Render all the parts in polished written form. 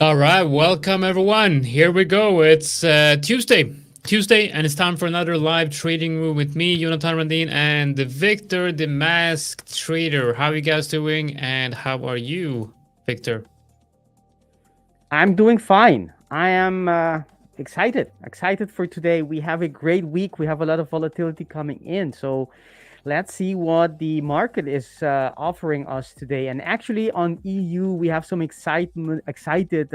All right, welcome everyone. Here we go. It's Tuesday, and it's time for another live trading room with me, Jonathan Randin, and Victor, the masked trader. How are you guys doing? And how are you, Victor? I'm doing fine. I am excited for today. We have a great week. We have a lot of volatility coming in. So let's see what the market is offering us today. And actually, on EU, we have some excited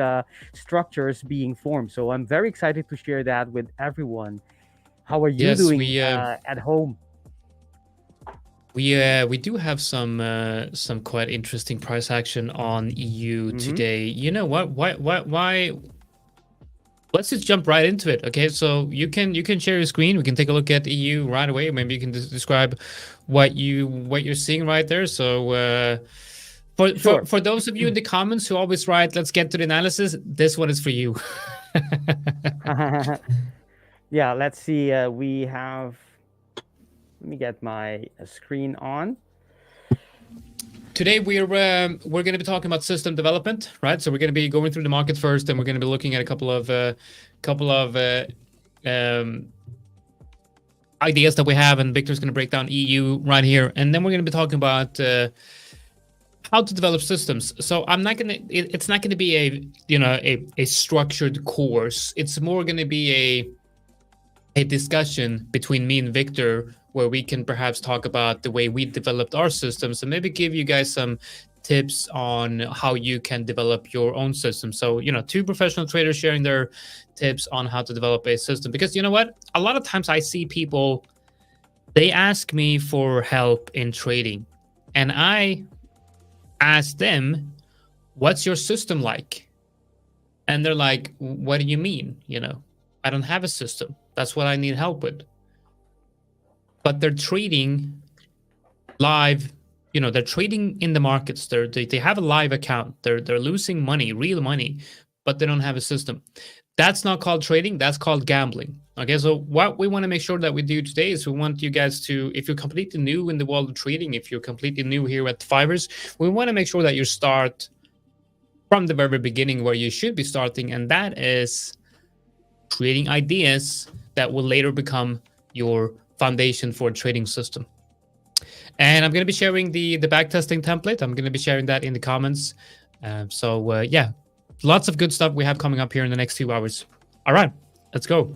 structures being formed. So I'm very excited to share that with everyone. How are you Yes, doing at home? we do have some quite interesting price action on EU Mm-hmm. today. You know what? Why? Let's just jump right into it. Okay, so you can share your screen. We can take a look at EU right away. Maybe you can describe what you're seeing right there. So for, for Sure. for those of you in the comments who always write, "Let's get to the analysis." This one is for you. Yeah, let's see. We have. Let me get my screen on. Today we're going to be talking about system development, right? So we're going to be going through the market first, and we're going to be looking at a couple of um, ideas that we have, and Victor's going to break down EU right here, and then we're going to be talking about how to develop systems. So I'm not gonna. It's not going to be a structured course. It's more going to be a discussion between me and Victor, where we can perhaps talk about the way we developed our systems and maybe give you guys some tips on how you can develop your own system. So, two professional traders sharing their tips on how to develop a system. Because you know what? A lot of times I see people, they ask me for help in trading, and I ask them, what's your system like? And they're like, what do you mean? I don't have a system. That's what I need help with. But they're trading live. They're trading in the markets. They have a live account. They're losing money, real money, but they don't have a system. That's not called trading. That's called gambling. Okay, so what we want to make sure that we do today is we want you guys to, if you're completely new in the world of trading, if you're completely new here at The 5ers, we want to make sure that you start from the very beginning where you should be starting, and that is creating ideas that will later become your foundation for a trading system. And I'm going to be sharing the backtesting template. I'm going to be sharing that in the comments. Yeah, lots of good stuff we have coming up here in the next few hours. All right, let's go.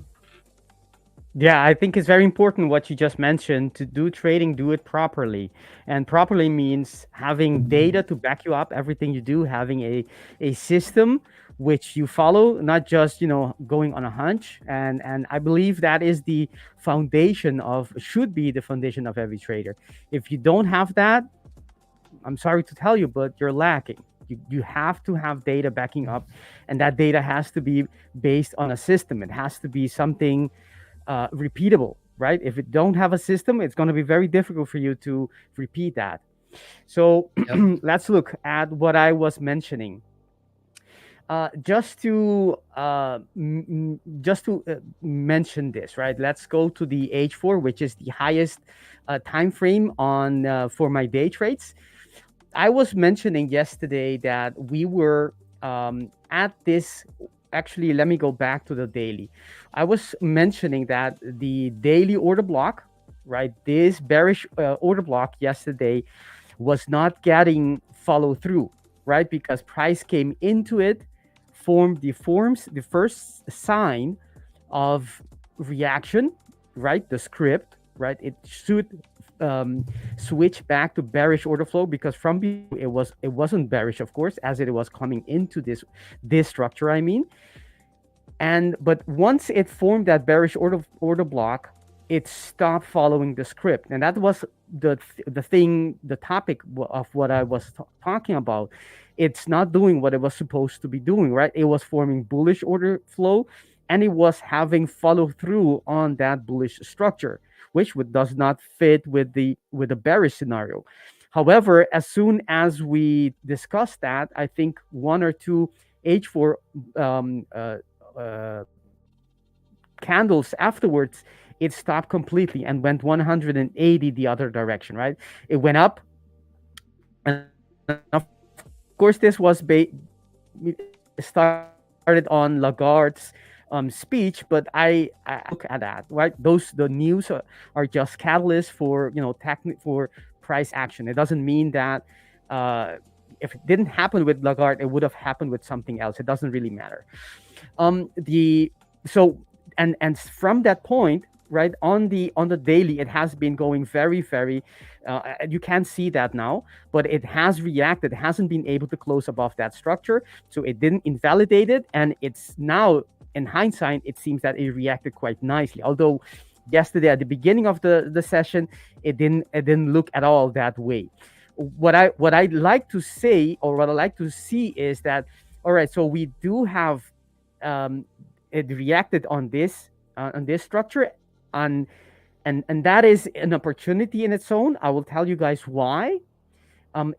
Yeah, I think it's very important what you just mentioned. To do trading, do it properly. And properly means having data to back you up, everything you do, having a system which you follow, not just, going on a hunch. And I believe that is the foundation of, should be the foundation of every trader. If you don't have that, I'm sorry to tell you, but you're lacking. You have to have data backing up, and that data has to be based on a system. It has to be something repeatable, right? If it don't have a system, it's going to be very difficult for you to repeat that. So Yep. let's look at what I was mentioning. Just to mention this, right? Let's go to the H4, which is the highest time frame on for my day trades. I was mentioning yesterday that we were at this. Actually, let me go back to the daily. I was mentioning that the daily order block, right? This bearish order block yesterday was not getting follow through, right? Because price came into it, forms the first sign of reaction, right? The script, right? It should switch back to bearish order flow, because from it wasn't bearish, of course, as it was coming into this structure. I mean, but once it formed that bearish order block, it stopped following the script, and that was the topic of what I was talking about. It's not doing what it was supposed to be doing, right? It was forming bullish order flow, and it was having follow through on that bullish structure, which does not fit with the bearish scenario. However, as soon as we discussed that, I think one or two H4 um, uh, candles afterwards, it stopped completely and went 180 the other direction, right? It went up, and of course, this was started on Lagarde's speech, but I look at that, right? The news are just catalysts for for price action. It doesn't mean that if it didn't happen with Lagarde, it would have happened with something else. It doesn't really matter. And from that point, right, on the daily, it has been going very, very you can't see that now, but it has reacted. It hasn't been able to close above that structure, so it didn't invalidate it, and it's now, in hindsight, it seems that it reacted quite nicely. Although yesterday at the beginning of the session, it didn't look at all that way. What I'd like to say, or what I like to see, is that, all right, so we do have it reacted on this structure, and that is an opportunity in its own. I will tell you guys why.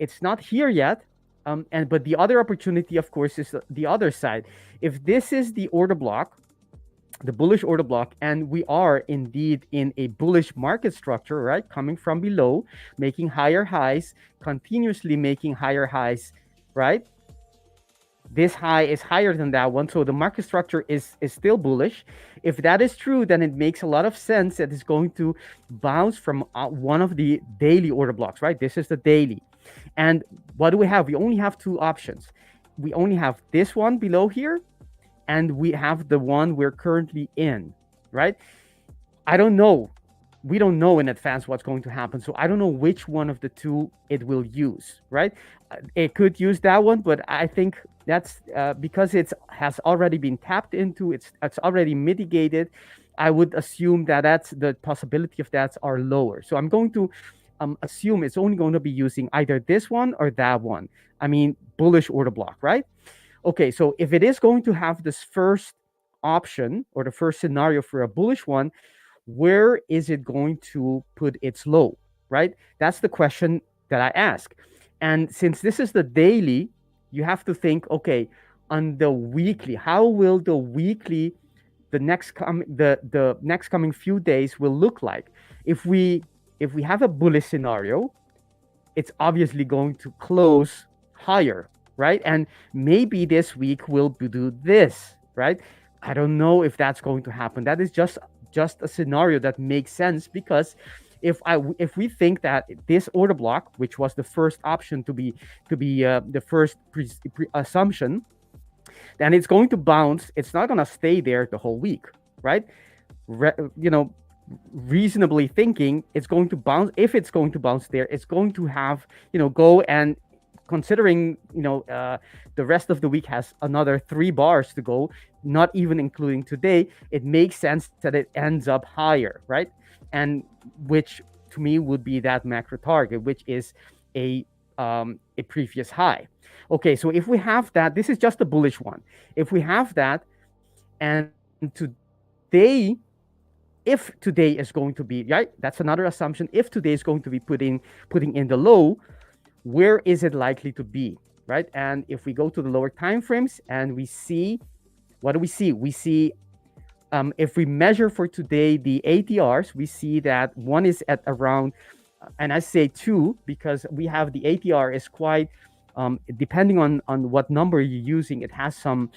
It's not here yet, but the other opportunity, of course, is the other side. If this is the order block, the bullish order block, and we are indeed in a bullish market structure, right, coming from below, making higher highs, continuously making higher highs, right? This high is higher than that one, so the market structure is still bullish. If that is true, then it makes a lot of sense that it's going to bounce from one of the daily order blocks, right? This is the daily. And what do we have? We only have two options. We only have this one below here, and we have the one we're currently in, right? I don't know. We don't know in advance what's going to happen, so I don't know which one of the two it will use, right? It could use that one, but I think that's because it has already been tapped into, it's already mitigated. I would assume that that's the possibility of that are lower. So I'm going to assume it's only going to be using either this one or that one. I mean, bullish order block, right? Okay, so if it is going to have this first option, or the first scenario for a bullish one, where is it going to put its low, right? That's the question that I ask. And since this is the daily, you have to think, okay, on the weekly, how will the weekly, the next coming few days will look like? If we have a bullish scenario, it's obviously going to close higher, right? And maybe this week will do this, right? I don't know if that's going to happen. That is just a scenario that makes sense, because if we think that this order block, which was the first option to be the first assumption, then it's going to bounce. It's not going to stay there the whole week, right? Reasonably thinking, it's going to bounce. If it's going to bounce there, it's going to have go, and considering the rest of the week has another 3 bars to go, not even including today, it makes sense that it ends up higher, right? And which to me would be that macro target, which is a previous high. Okay, so if we have that, this is just a bullish one. If we have that, and today, if today is going to be, right, that's another assumption. If today is going to be putting in the low, where is it likely to be, right? And if we go to the lower time frames and we see, what do we see? We see, if we measure for today the ATRs, we see that one is at around, and I say 2 because we have the ATR is quite, depending on what number you're using, it has some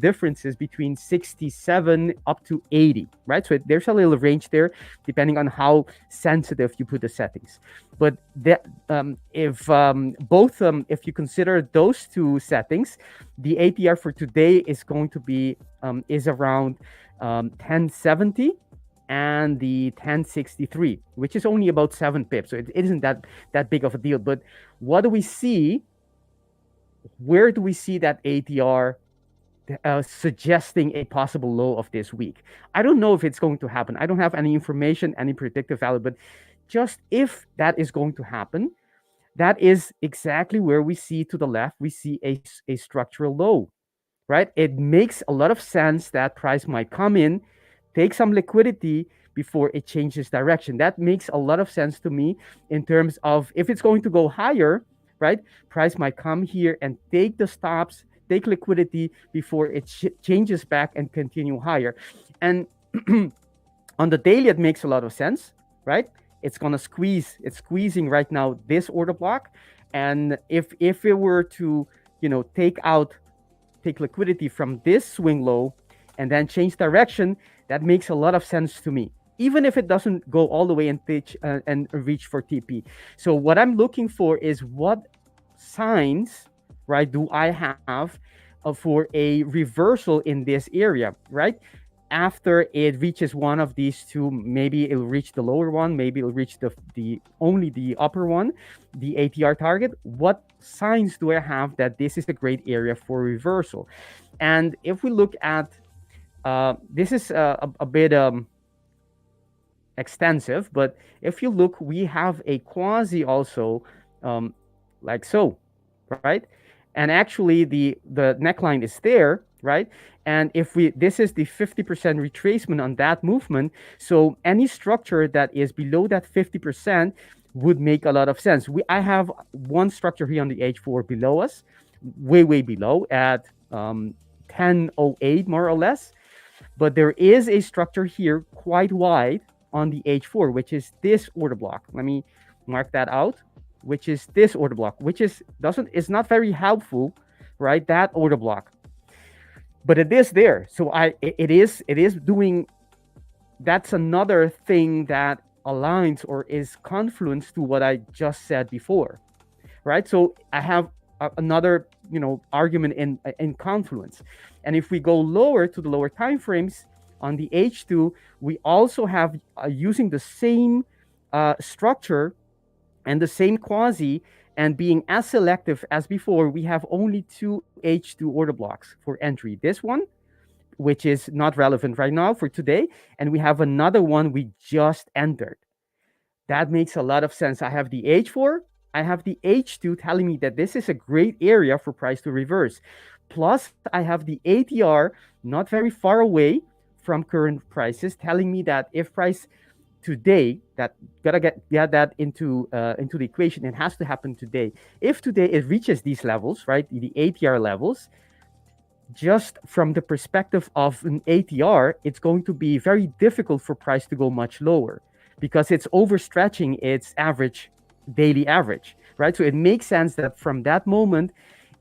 differences between 67 up to 80, right? So there's a little range there depending on how sensitive you put the settings. But that, if you consider those two settings, the ATR for today is going to be is around 1070 and the 1063, which is only about 7 pips. So it isn't that big of a deal. But what do we see? Where do we see that ATR suggesting a possible low of this week? I don't know if it's going to happen. I don't have any information, any predictive value, but just if that is going to happen, that is exactly where we see to the left, we see a structural low, right? It makes a lot of sense that price might come in, take some liquidity before it changes direction. That makes a lot of sense to me in terms of if it's going to go higher, right? Price might come here and take the stops, take liquidity before it changes back and continue higher. And on the daily, it makes a lot of sense, right? It's going to squeeze. It's squeezing right now this order block. And if it were to, take out take liquidity from this swing low and then change direction, that makes a lot of sense to me, even if it doesn't go all the way and reach for TP. So what I'm looking for is what signs, right, do I have for a reversal in this area, right? After it reaches one of these two, maybe it'll reach the lower one, maybe it'll reach the only the upper one, the ATR target. What signs do I have that this is a great area for reversal? And if we look at this is a bit extensive, but if you look, we have a quasi also like so, right? And actually the neckline is there, right? And if this is the 50% retracement on that movement, so any structure that is below that 50% would make a lot of sense. I have one structure here on the H4 below us, way below at 1008 more or less, but there is a structure here quite wide on the H4, which is this order block. Let me mark that out, which is this order block, which is not very helpful, right? That order block, but it is there. So it is doing. That's another thing that aligns or is confluence to what I just said before, right? So I have another argument in confluence. And if we go lower to the lower time frames on the H2, we also have using the same structure and the same quasi, and being as selective as before, we have only two H2 order blocks for entry. This one, which is not relevant right now for today, and we have another one we just entered. That makes a lot of sense. I have the H4, I have the H2 telling me that this is a great area for price to reverse. Plus, I have the ATR not very far away from current prices, telling me that if price today, that gotta get that into the equation, it has to happen today. If today it reaches these levels, right, the ATR levels, just from the perspective of an ATR, it's going to be very difficult for price to go much lower because it's overstretching its daily average, right? So it makes sense that from that moment,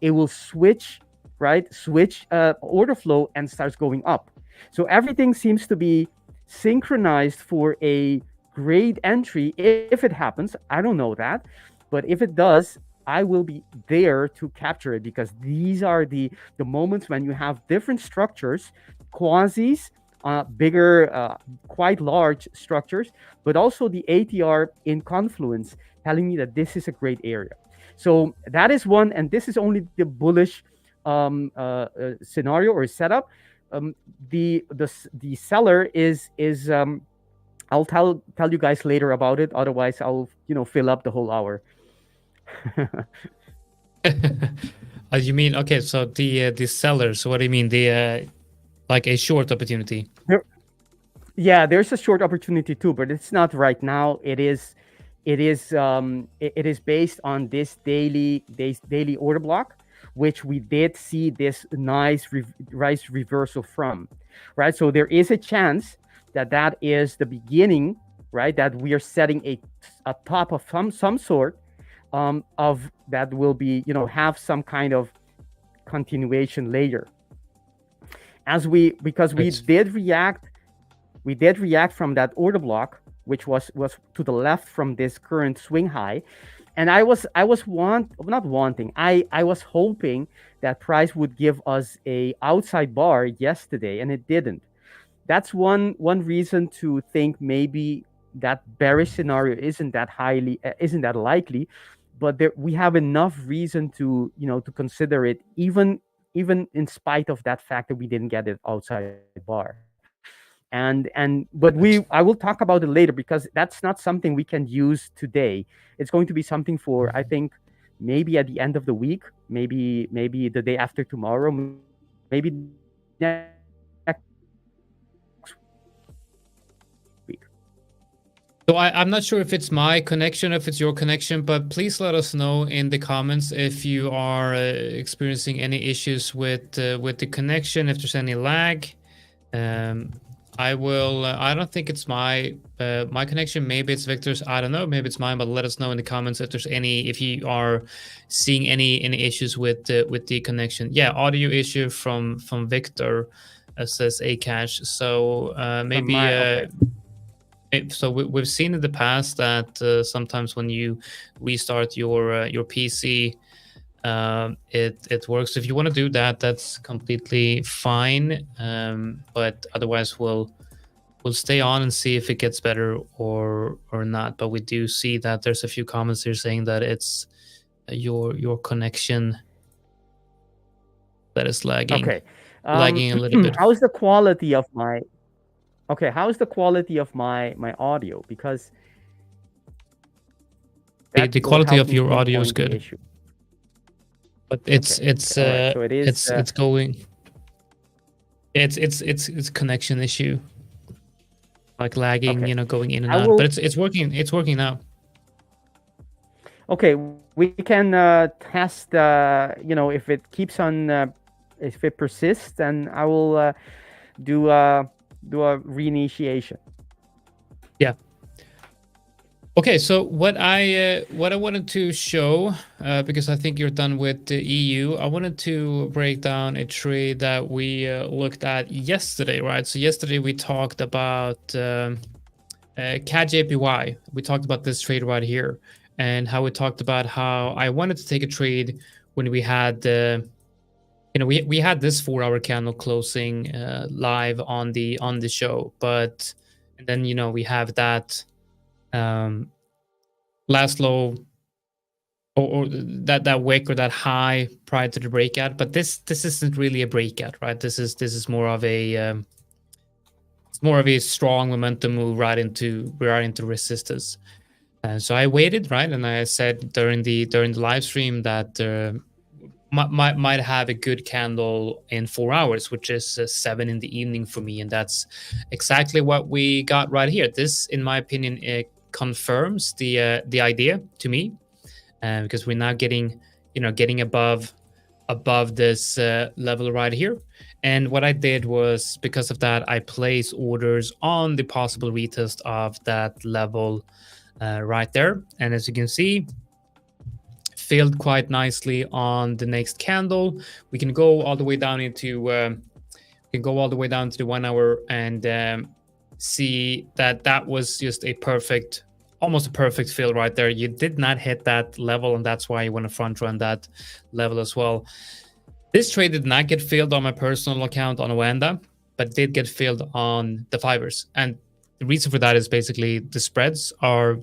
it will switch order flow and starts going up. So everything seems to be synchronized for a great entry. If it happens, I don't know that, but if it does, I will be there to capture it, because these are the moments when you have different structures, quasis, bigger, quite large structures, but also the ATR in confluence, telling me that this is a great area. So that is one, and this is only the bullish scenario or setup. The seller is I'll tell you guys later about it. Otherwise, I'll fill up the whole hour. You mean, okay? So the sellers. What do you mean? The like a short opportunity? There's a short opportunity too, but it's not right now. It is based on this daily order block, which we did see this nice rise reversal from, right? So there is a chance that is the beginning, right? That we are setting a top of some sort of that will be, have some kind of continuation later. Because we did react from that order block, which was to the left from this current swing high. And I was not wanting. I was hoping that price would give us a outside bar yesterday, and it didn't. That's one reason to think maybe that bearish scenario isn't that likely, but we have enough reason to to consider it, even in spite of that fact that we didn't get it outside bar. But I will talk about it later, because that's not something we can use today. It's going to be something for, I think, maybe at the end of the week, maybe the day after tomorrow, maybe next week. So I'm not sure if it's my connection, if it's your connection, but please let us know in the comments if you are experiencing any issues with the connection, if there's any lag. I will. I don't think it's my connection. Maybe it's Victor's. I don't know. Maybe it's mine. But let us know in the comments if there's any. If you are seeing any issues with the connection. Yeah, audio issue from Victor, says Akash. So maybe. Okay. So we've seen in the past that sometimes when you restart your PC, it works. If you want to do that, that's completely fine. But otherwise, we'll stay on and see if it gets better or not. But we do see that there's a few comments here saying that it's your connection that is lagging. Okay. Lagging a little bit. How's the quality of my? Okay, how's the quality of my audio? Because the quality of your audio is good. But it's going. It's connection issue, like lagging, going in and out. But it's working. It's working now. Okay, we can test. If it keeps on, if it persists, then I will do a reinitiation. Yeah. Okay, so what I wanted to show, because I think you're done with the EU, I wanted to break down a trade that we looked at yesterday, right? So yesterday we talked about CAD JPY. We talked about this trade right here, and how we talked about how I wanted to take a trade when we had we had this 4-hour candle closing live on the show, but and then we have that last low or that wick or that high prior to the breakout. But this isn't really a breakout, right? This is more of a it's more of a strong momentum move right into resistance. And so I waited, right? And I said during the live stream that might have a good candle in 4 hours, which is 7 in the evening for me, and that's exactly what we got right here. This, in my opinion, it confirms the idea to me, because we're now getting above this level right here. And what I did was, because of that, I placed orders on the possible retest of that level right there. And as you can see, filled quite nicely on the next candle. We can go all the way down into the 1 hour and see that was just almost a perfect fill right there. You did not hit that level, and that's why you want to front run that level as well. This trade did not get filled on my personal account on Oanda, but did get filled on the 5ers. And the reason for that is basically the spreads are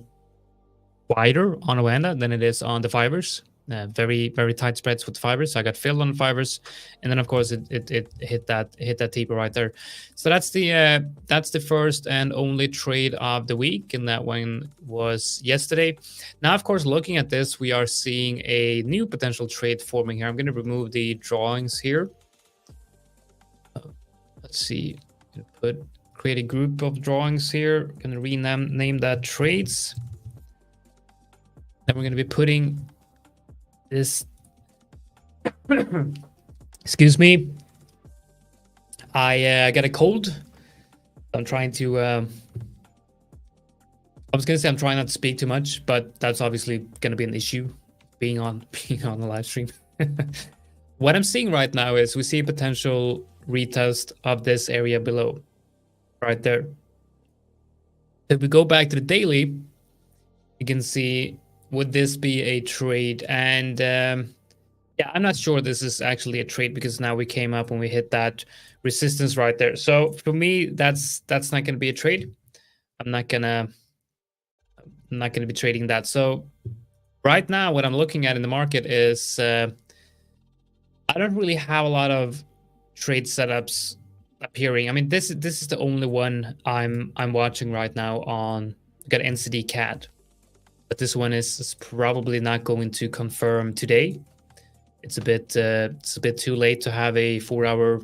wider on Oanda than it is on the 5ers. Very, very tight spreads with the 5ers. So I got filled on the 5ers, and then of course it hit that TP right there. So that's the first and only trade of the week, and that one was yesterday. Now, of course, looking at this, we are seeing a new potential trade forming here. I'm going to remove the drawings here. Let's see. I'm going to create a group of drawings here. I'm going to rename that trades. And we're going to be putting this. Excuse me. I got a cold. I'm trying to. I was going to say I'm trying not to speak too much, but that's obviously going to be an issue being on the live stream. What I'm seeing right now is we see a potential retest of this area below, right there. If we go back to the daily, you can see, would this be a trade? And yeah, I'm not sure this is actually a trade, because now we came up and we hit that resistance right there. So for me, that's not going to be a trade. I'm not gonna be trading that. So right now, what I'm looking at in the market is I don't really have a lot of trade setups appearing. I mean, this is the only one I'm watching right now on. I got NCD CAD. But this one is probably not going to confirm today. It's a bit too late to have a 4-hour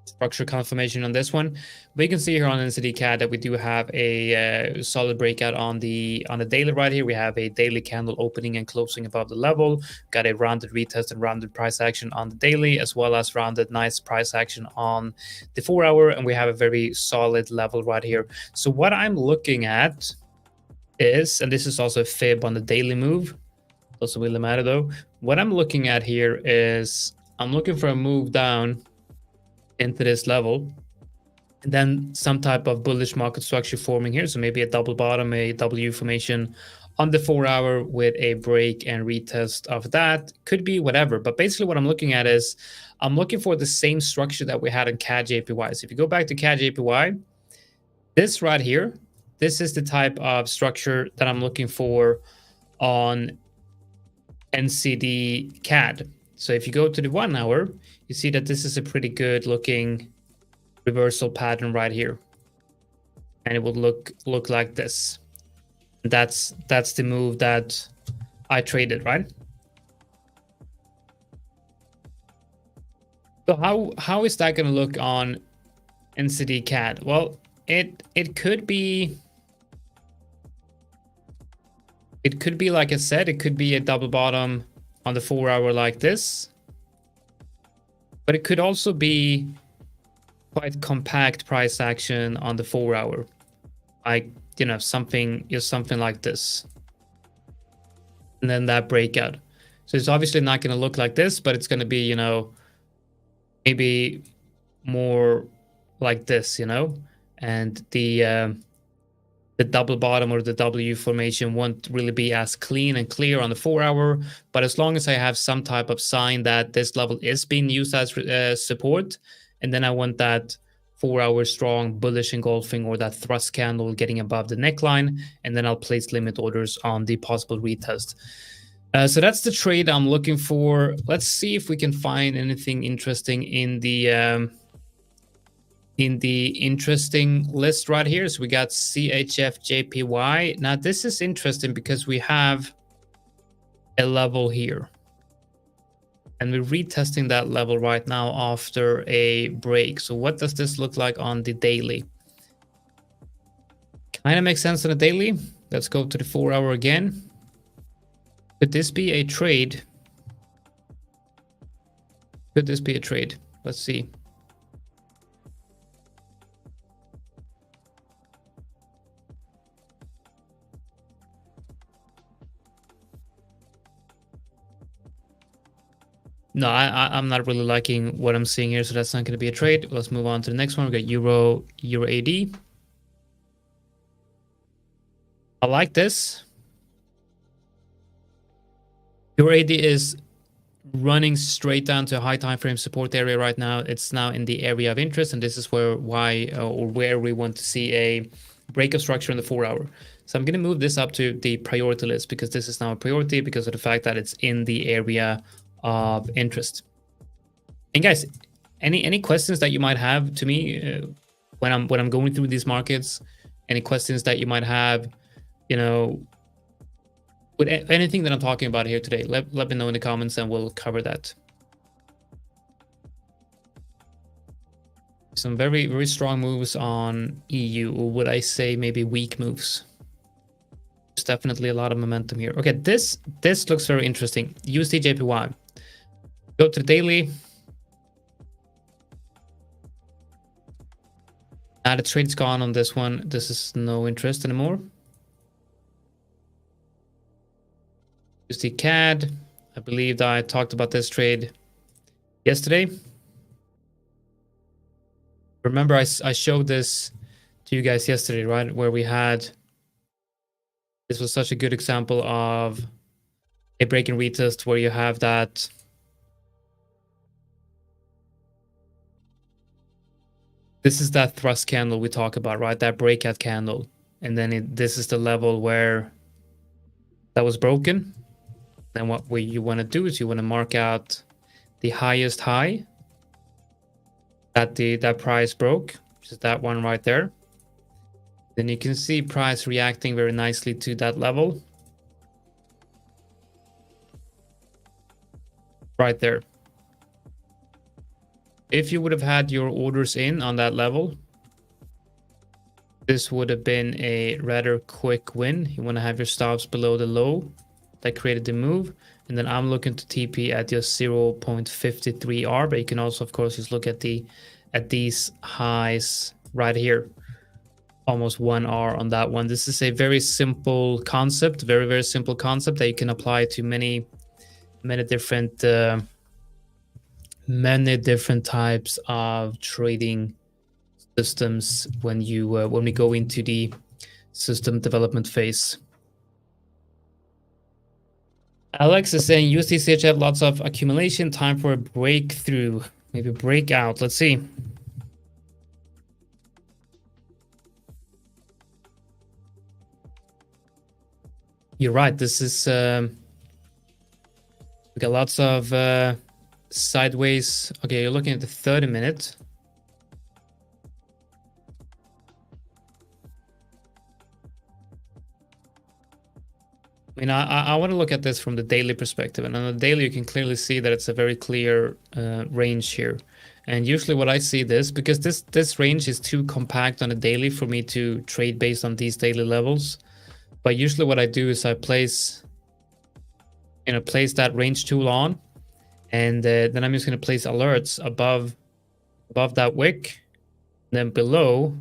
structure confirmation on this one. We can see here on NZD CAD that we do have a solid breakout on the daily right here. We have a daily candle opening and closing above the level. Got a rounded retest and rounded price action on the daily, as well as rounded nice price action on the 4 hour, and we have a very solid level right here. So what I'm looking at is, and this is also a fib on the daily move, doesn't really matter though. What I'm looking at here is I'm looking for a move down into this level, and then some type of bullish market structure forming here. So maybe a double bottom, a W formation on the 4 hour with a break and retest of that. Could be whatever, but basically what I'm looking at is I'm looking for the same structure that we had in CAD JPY. So if you go back to CAD JPY, this right here, this is the type of structure that I'm looking for on NCD CAD. So if you go to the 1 hour, you see that this is a pretty good looking reversal pattern right here, and it would look like this. That's the move that I traded, right? So how is that going to look on NCD CAD? Well, it could be like I said, it could be a double bottom on the 4 hour like this, but it could also be quite compact price action on the 4 hour, like, you know, something like this, and then that breakout. So it's obviously not going to look like this, but it's going to be, you know, maybe more like this, you know, and the double bottom or the W formation won't really be as clean and clear on the 4 hour, but as long as I have some type of sign that this level is being used as support, and then I want that 4 hour strong bullish engulfing or that thrust candle getting above the neckline, and then I'll place limit orders on the possible retest. So that's the trade I'm looking for. Let's see if we can find anything interesting in the interesting list right here. So we got CHF JPY. Now this is interesting because we have a level here, and we're retesting that level right now after a break. So what does this look like on the daily? Kind of makes sense on the daily. Let's go to the 4 hour again. Could this be a trade? Could this be a trade? Let's see. No, I'm not really liking what I'm seeing here, so that's not going to be a trade. Let's move on to the next one. We got Euro AD. I like this. Euro AD is running straight down to a high time frame support area right now. It's now in the area of interest, and this is where we want to see a break of structure in the 4 hour. So I'm going to move this up to the priority list because this is now a priority because of the fact that it's in the area of interest. And guys, any questions that you might have to me when I'm going through these markets, any questions that you might have, you know, with anything that I'm talking about here today, let me know in the comments and we'll cover that. Some very, very strong moves on EU, or would I say maybe weak moves? There's definitely a lot of momentum here. Okay, this looks very interesting. USD JPY. Go to the daily. Now the trade's gone on this one. This is no interest anymore. USD CAD. I believe that I talked about this trade yesterday. Remember, I showed this to you guys yesterday, right? Where we had, this was such a good example of a break and retest where you have that this is that thrust candle we talk about, right? That breakout candle. And then this is the level where that was broken. Then what you want to do is you want to mark out the highest high that price broke, which is that one right there. Then you can see price reacting very nicely to that level. Right there. If you would have had your orders in on that level, this would have been a rather quick win. You want to have your stops below the low that created the move. And then I'm looking to TP at just 0.53R, but you can also, of course, just look at these highs right here. Almost 1R on that one. This is a very simple concept, very, very simple concept that you can apply to many different types of trading systems when we go into the system development phase. Alex is saying USD lots of accumulation, time for a breakthrough, maybe breakout. Let's see. You're right. This is we got lots of sideways. Okay, you're looking at the 30-minute. I mean, I want to look at this from the daily perspective, and on the daily, you can clearly see that it's a very clear range here. And usually, what I see because this range is too compact on a daily for me to trade based on these daily levels. But usually, what I do is I place that range tool on, and then I'm just going to place alerts above that wick, and then below.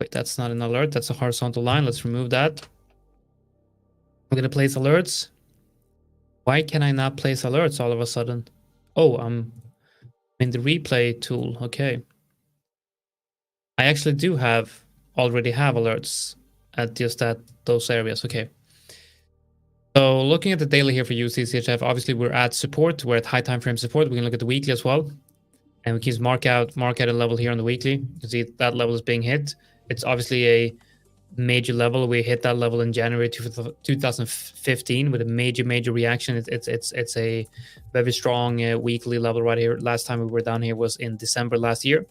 Wait, that's not an alert. That's a horizontal line. Let's remove that. I'm going to place alerts. Why can I not place alerts all of a sudden? Oh, I'm in the replay tool. Okay. I actually do already have alerts at just those areas. Okay. So looking at the daily here for USD, obviously we're at support. We're at high time frame support. We can look at the weekly as well. And we can mark out a level here on the weekly. You can see that level is being hit. It's obviously a major level. We hit that level in January 2015 with a major reaction. It's a very strong weekly level right here. Last time we were down here was in December last year.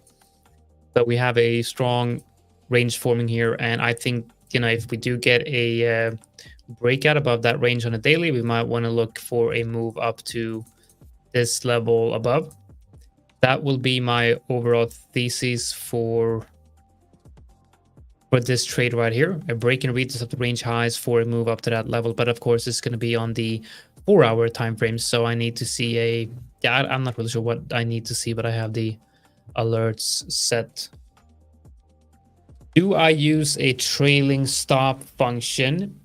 But we have a strong range forming here, and I think, you know, if we do get a breakout above that range on a daily, we might want to look for a move up to this level above. That will be my overall thesis for this trade right here. A break and retest of the range highs for a move up to that level, but of course it's going to be on the 4-hour time frame, so I need to see I'm not really sure what I need to see, but I have the alerts set. Do I use a trailing stop function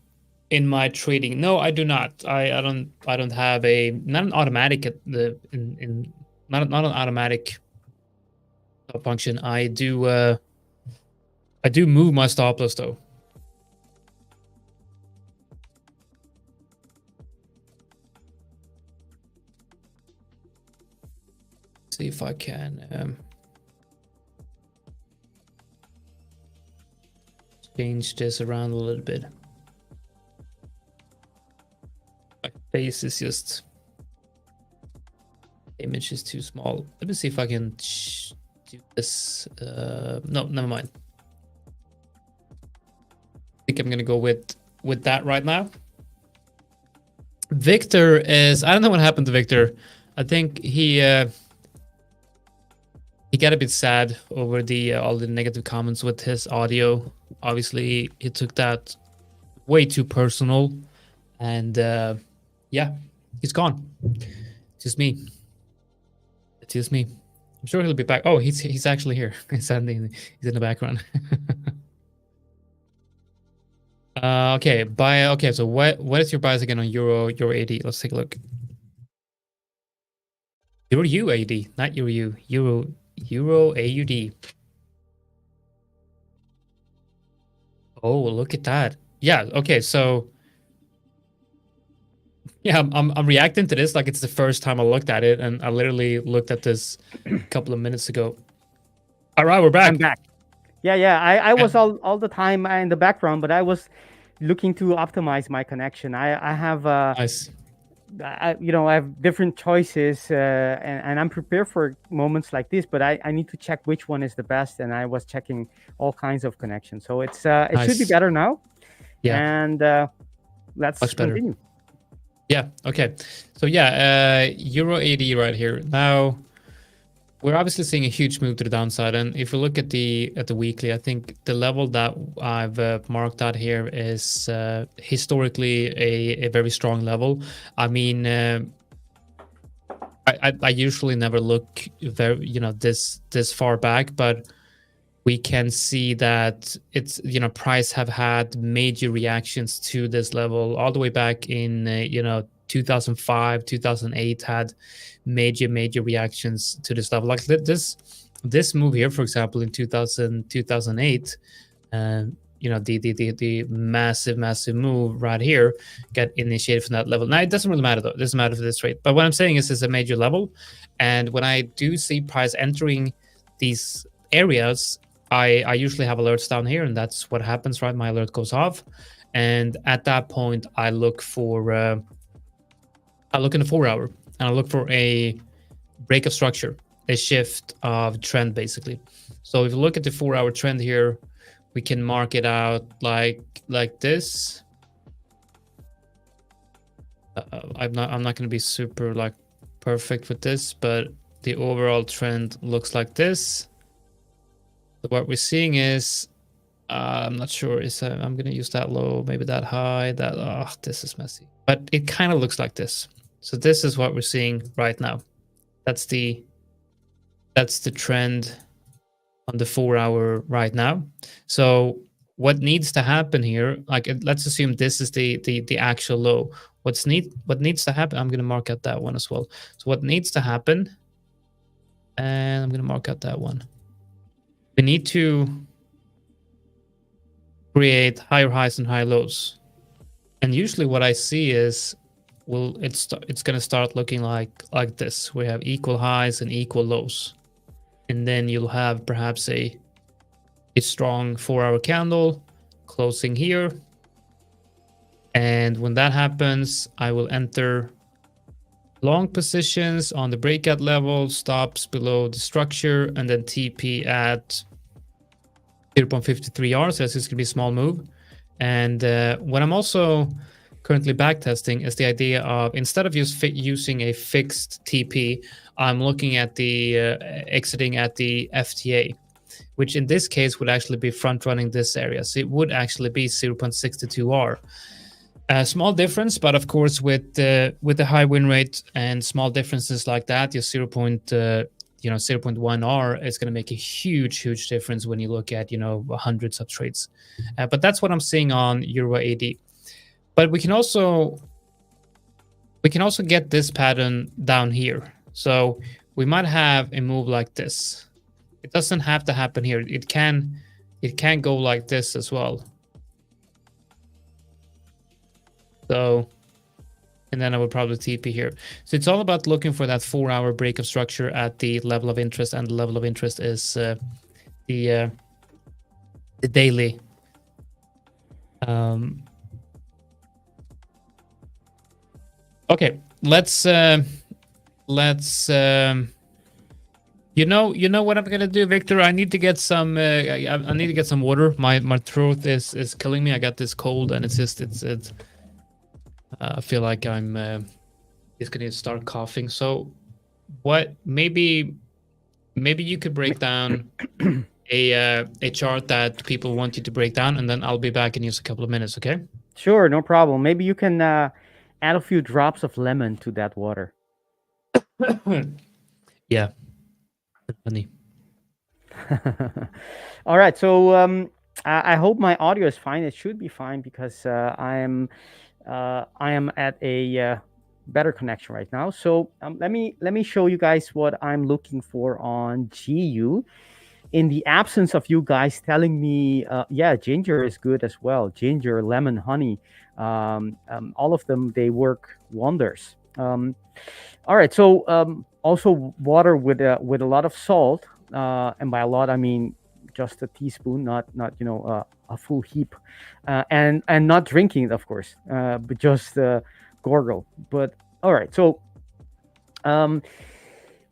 in my trading? No, I do not. I don't have not an automatic not an automatic stop function. I do move my stop loss though. See if I can change this around a little bit. My face is just, image is too small. Let me see if I can do this. No, never mind. I think I'm gonna go with that right now. Victor is, I don't know what happened to Victor. I think he got a bit sad over all the negative comments with his audio. Obviously, he took that way too personal, and yeah, he's gone. It's just me. It's just me. I'm sure he'll be back. Oh, he's actually here. He's in the background. Okay, okay, so what is your bias again on Euro AD? Let's take a look. Euro UAD, not Euro U. Euro AUD. Oh, look at that. Yeah, okay, so yeah, I'm reacting to this like it's the first time I looked at it, and I literally looked at this a couple of minutes ago. All right, we're back. I'm back. Yeah. I was all the time in the background, but I was looking to optimize my connection. I have Nice. I have different choices, and I'm prepared for moments like this, but I need to check which one is the best, and I was checking all kinds of connections. So it Nice. should be better now. Yeah. And let's Much better. continue. Yeah, okay. So yeah, Euro AD right here. Now, we're obviously seeing a huge move to the downside, and if you look at the weekly, I think the level that I've marked out here is historically a very strong level. I mean, I usually never look very this far back, but we can see that it's price have had major reactions to this level all the way back in 2005, 2008 had major reactions to this level. Like this move here, for example, in 2008, the massive move right here got initiated from that level. Now it doesn't really matter though. It doesn't matter for this rate. But what I'm saying is this is a major level, and when I do see price entering these areas, I usually have alerts down here, and that's what happens, right? My alert goes off, and at that point, I look for I look in the 4 hour, and I look for a break of structure, a shift of trend, basically. So if you look at the 4 hour trend here, we can mark it out like this. I'm not going to be super like perfect with this, but the overall trend looks like this. So what we're seeing is, I'm not sure, I'm going to use that low, maybe that high, this is messy. But it kind of looks like this. So this is what we're seeing right now. That's the trend on the 4 hour right now. So what needs to happen here, like let's assume this is the actual low. What needs to happen, I'm going to mark out that one as well. So what needs to happen, and I'm going to mark out that one. We need to create higher highs and higher lows. And usually what I see is, it's going to start looking like this. We have equal highs and equal lows. And then you'll have perhaps a strong 4 hour candle closing here. And when that happens, I will enter long positions on the breakout level, stops below the structure, and then TP at 0.53 R. So this is going to be a small move. And what I'm also currently backtesting is the idea of, instead of just using a fixed TP, I'm looking at the exiting at the FTA, which in this case would actually be front running this area. So it would actually be 0.62 R. A small difference, but of course with the high win rate and small differences like that, your 0.1 R is going to make a huge difference when you look at hundreds of trades. But that's what I'm seeing on Euro AD. But we can also get this pattern down here. So we might have a move like this. It doesn't have to happen here. It can go like this as well. So, and then I would probably TP here. So it's all about looking for that 4 hour break of structure at the level of interest, and the level of interest is the daily. Okay, let's you know what I'm gonna do, Victor? I need to get some I need to get some water. My throat is killing me. I got this cold, and it's I feel like I'm just gonna start coughing. So what, maybe you could break down a chart that people want you to break down, and then I'll be back in just a couple of minutes, okay? Sure, no problem. Maybe you can add a few drops of lemon to that water. Yeah. Funny. All right, so I hope my audio is fine. It should be fine, because I am at a better connection right now. So let me show you guys what I'm looking for on GU. In the absence of you guys telling me, yeah, ginger is good as well. Ginger, lemon, honey, all of them, they work wonders. All right, so also water with a lot of salt, and by a lot I mean just a teaspoon, not a full heap, and not drinking it, of course, but just gargle. But all right, so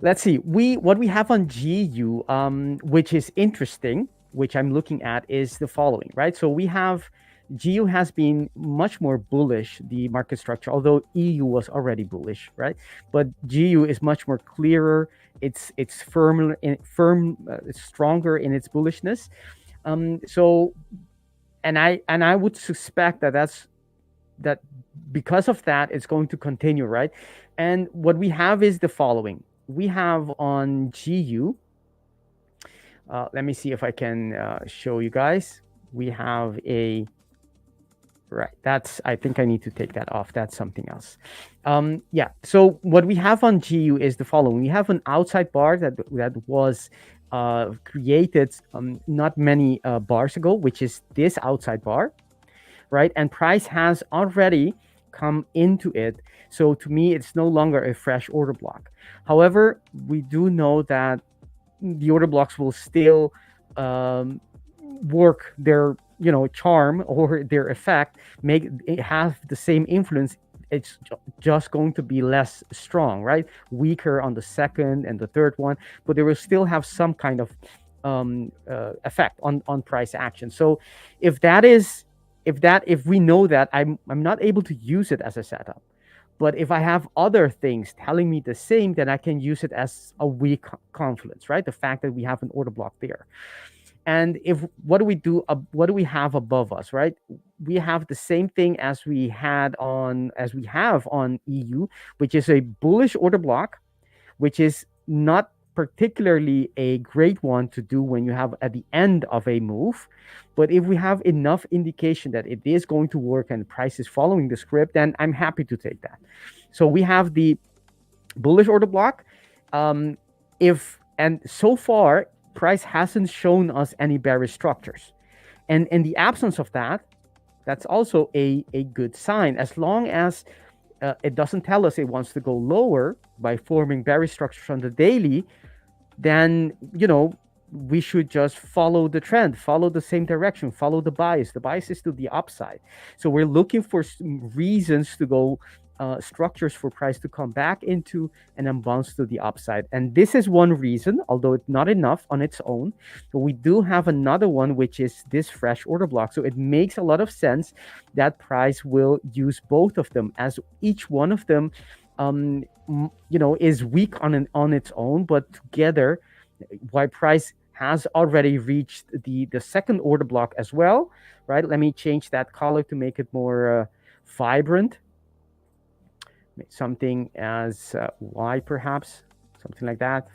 let's see. What we have on GU, which is interesting, which I'm looking at, is the following, right? So we have GU has been much more bullish, the market structure, although EU was already bullish, right? But GU is much more clearer. It's firm, it's stronger in its bullishness. So, and I would suspect that because of that, it's going to continue, right? And what we have is the following. We have on GU, let me see if I can show you guys. We have a, right, that's, I think I need to take that off. That's something else. Yeah, so what we have on GU is the following. We have an outside bar that was created not many bars ago, which is this outside bar, right? And price has already come into it. So to me, it's no longer a fresh order block. However, we do know that the order blocks will still work their charm or their effect, make it have the same influence. It's just going to be less strong, right? Weaker on the second and the third one, but they will still have some kind of effect on price action. So if we know that, I'm not able to use it as a setup. But if I have other things telling me the same, then I can use it as a weak confluence, right? The fact that we have an order block there. And what do we do? What do we have above us, right? We have the same thing as we have on EU, which is a bullish order block, which is not particularly a great one to do when you have at the end of a move. But if we have enough indication that it is going to work and the price is following the script, then I'm happy to take that. So we have the bullish order block. And so far, price hasn't shown us any bearish structures. And in the absence of that, that's also a good sign. As long as it doesn't tell us it wants to go lower by forming bearish structures on the daily, then we should just follow the trend, follow the same direction, follow the bias. The bias is to the upside. So we're looking for reasons to go, structures for price to come back into and then bounce to the upside. And this is one reason, although it's not enough on its own. But we do have another one, which is this fresh order block. So it makes a lot of sense that price will use both of them, as each one of them is weak on its own, but together, why price has already reached the second order block as well, right? Let me change that color to make it more vibrant. Something as Y, perhaps, something like that,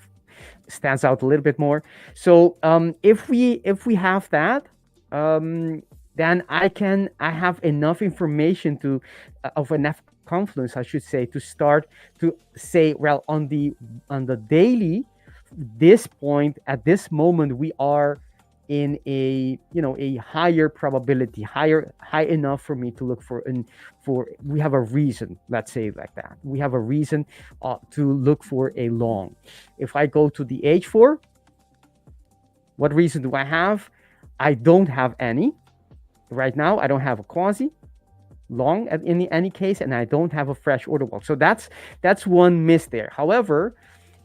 stands out a little bit more. So if we have that, then I have enough information of enough confluence, I should say, to start to say, well, on the daily, this point at this moment, we are in a higher probability, high enough for me to look for we have a reason, let's say it like that. We have a reason to look for a long. If I go to the H4, what reason do I have? I don't have any right now. I don't have a quasi long in any case, and I don't have a fresh order block. So that's one miss there. However,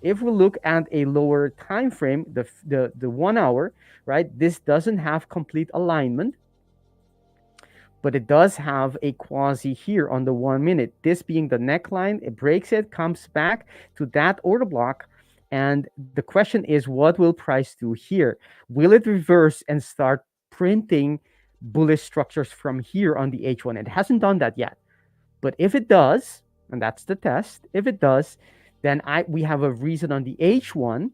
if we look at a lower time frame, the 1 hour, right, this doesn't have complete alignment, but it does have a quasi here on the 1 minute. This being the neckline, it breaks it, comes back to that order block. And the question is, what will price do here? Will it reverse and start printing bullish structures from here on the H1? It hasn't done that yet. But if it does, and that's the test, if it does, then we have a reason on the H1,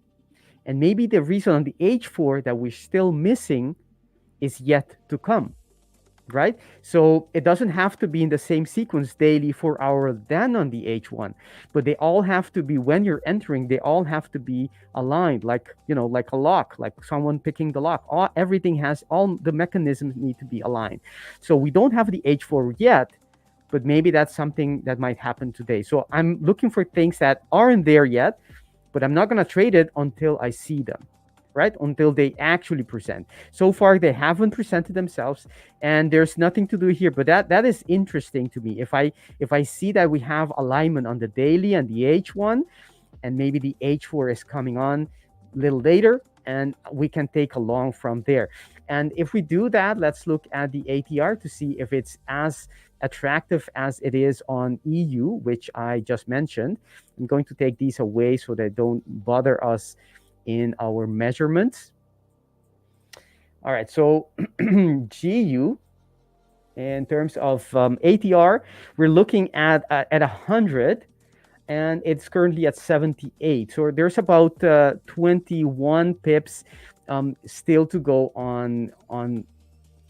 and maybe the reason on the H4 that we're still missing is yet to come, right? So it doesn't have to be in the same sequence daily, 4 hour, then on the H1, but they all have to be, when you're entering, they all have to be aligned, like a lock, like someone picking the lock. Everything has, all the mechanisms need to be aligned. So we don't have the H4 yet, but maybe that's something that might happen today. So I'm looking for things that aren't there yet, but I'm not going to trade it until I see them, right? Until they actually present. So far, they haven't presented themselves, and there's nothing to do here. But that is interesting to me. If I see that we have alignment on the daily and the H1, and maybe the H4 is coming on a little later, and we can take a long from there. And if we do that, let's look at the ATR to see if it's as attractive as it is on EU, which I just mentioned. I'm going to take these away so they don't bother us in our measurements. All right, so GU, in terms of ATR, we're looking at 100, and it's currently at 78. So there's about 21 pips still to go on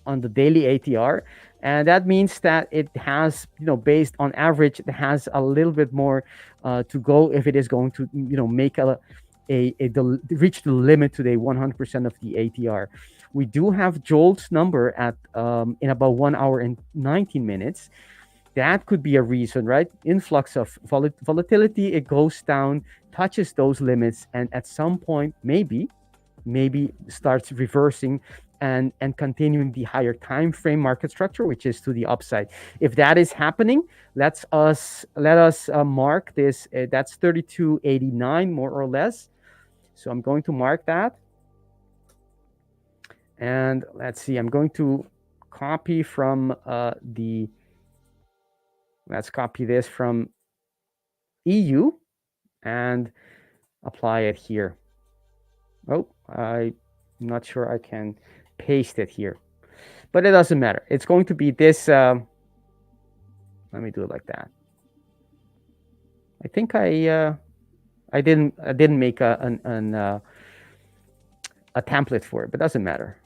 the daily ATR, and that means that it has, based on average, it has a little bit more to go if it is going to, make reach the limit to the 100% of the ATR. We do have Jolt's number at in about 1 hour and 19 minutes. That could be a reason, right? Influx of volatility, it goes down, touches those limits, and at some point, maybe starts reversing and continuing the higher time frame market structure, which is to the upside. If that is happening, let us mark this. That's 32.89 more or less. So I'm going to mark that. And let's see, I'm going to copy from let's copy this from EU and apply it here. Oh, I'm not sure I can paste it here, but it doesn't matter. It's going to be this. Let me do it like that. I think I didn't make a template for it, but doesn't matter.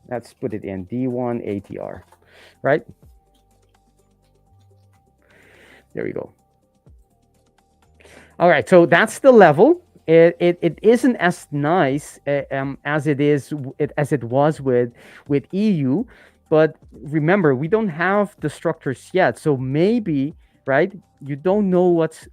Let's put it in D1 ATR, right? There we go. All right, so that's the level. It isn't as nice as it was with EU, but remember, we don't have the structures yet. So maybe, right, you don't know what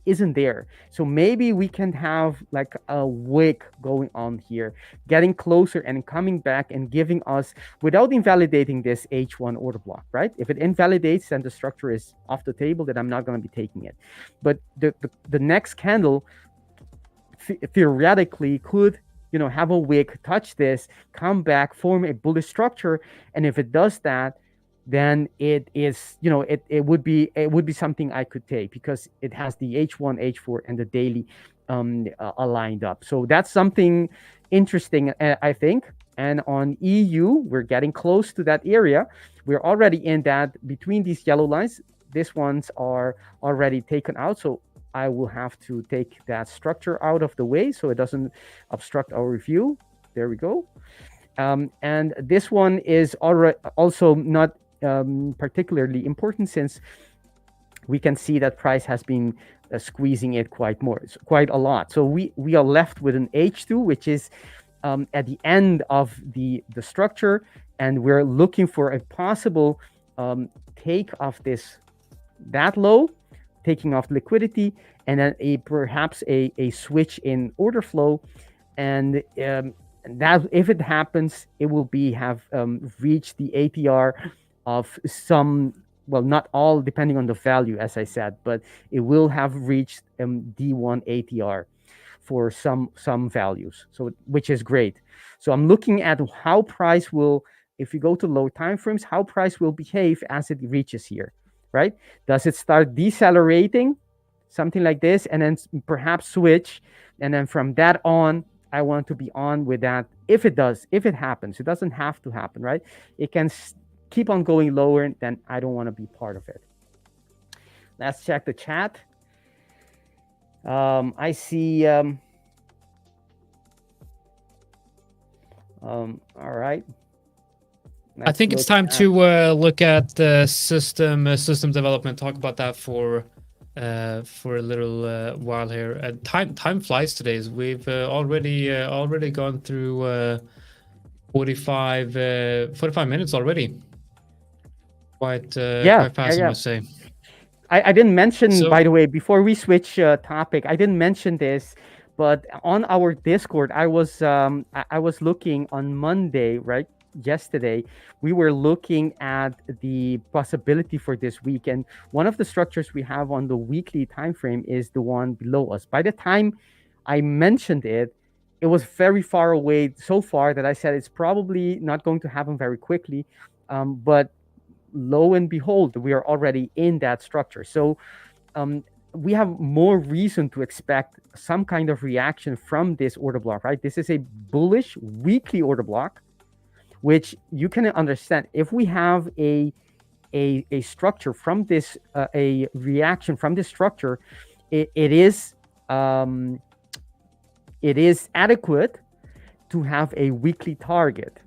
isn't there. So maybe we can have like a wick going on here, getting closer and coming back and giving us, without invalidating this H1 order block, right? If it invalidates, then the structure is off the table, then I'm not going to be taking it. But the next candle theoretically could, have a wick, touch this, come back, form a bullish structure, and if it does that, then it is, it would be something I could take because it has the H1, H4, and the daily aligned up. So that's something interesting, I think. And on EU, we're getting close to that area. We're already in that between these yellow lines. These ones are already taken out. So I will have to take that structure out of the way so it doesn't obstruct our view. There we go. And this one is also not particularly important since we can see that price has been squeezing it quite a lot. So we are left with an H2, which is at the end of the structure, and we're looking for a possible take of that low, taking off liquidity, and then perhaps a switch in order flow, and that if it happens, it will have reached the ATR of some, well, not all, depending on the value, as I said, but it will have reached D1 ATR for some values, so which is great. So I'm looking at how price will, if you go to low time frames, how price will behave as it reaches here, right? Does it start decelerating, something like this, and then perhaps switch, and then from that on, I want to be on with that. If it happens, it doesn't have to happen, right? It can keep on going lower, then I don't want to be part of it. Let's check the chat. I see. All right. I think it's time to look at the system development. Talk about that for a little while here. Time flies today. We've already gone through 45 minutes already. Quite fast, I must say. I didn't mention, by the way, before we switch topic, I didn't mention this, but on our Discord, I was looking on Monday, right? Yesterday, we were looking at the possibility for this week, and one of the structures we have on the weekly time frame is the one below us. By the time I mentioned it, it was very far away so far that I said it's probably not going to happen very quickly. But lo and behold, we are already in that structure. So we have more reason to expect some kind of reaction from this order block, right? This is a bullish weekly order block, which you can understand. If we have a structure from this, a reaction from this structure, it is adequate to have a weekly target,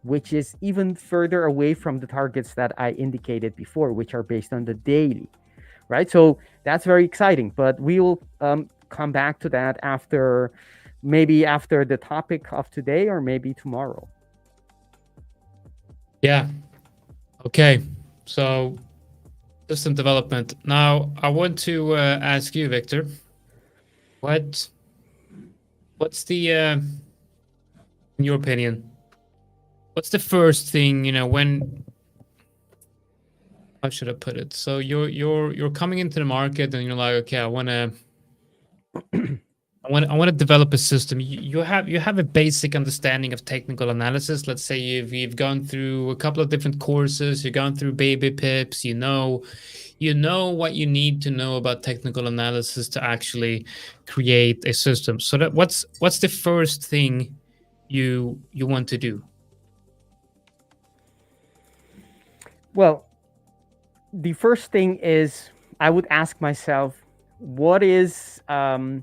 which is even further away from the targets that I indicated before, which are based on the daily, right? So that's very exciting, but we will come back to that maybe after the topic of today, or maybe tomorrow. Yeah. Okay. So system development. Now I want to ask you, Victor, what's the in your opinion, what's the first thing, when, how should I put it? So you're coming into the market and you're like, okay, I want to develop a system. You have a basic understanding of technical analysis. Let's say you've gone through a couple of different courses, you've gone through baby pips, you know what you need to know about technical analysis to actually create a system. So that what's the first thing you want to do? Well, the first thing is I would ask myself, what is the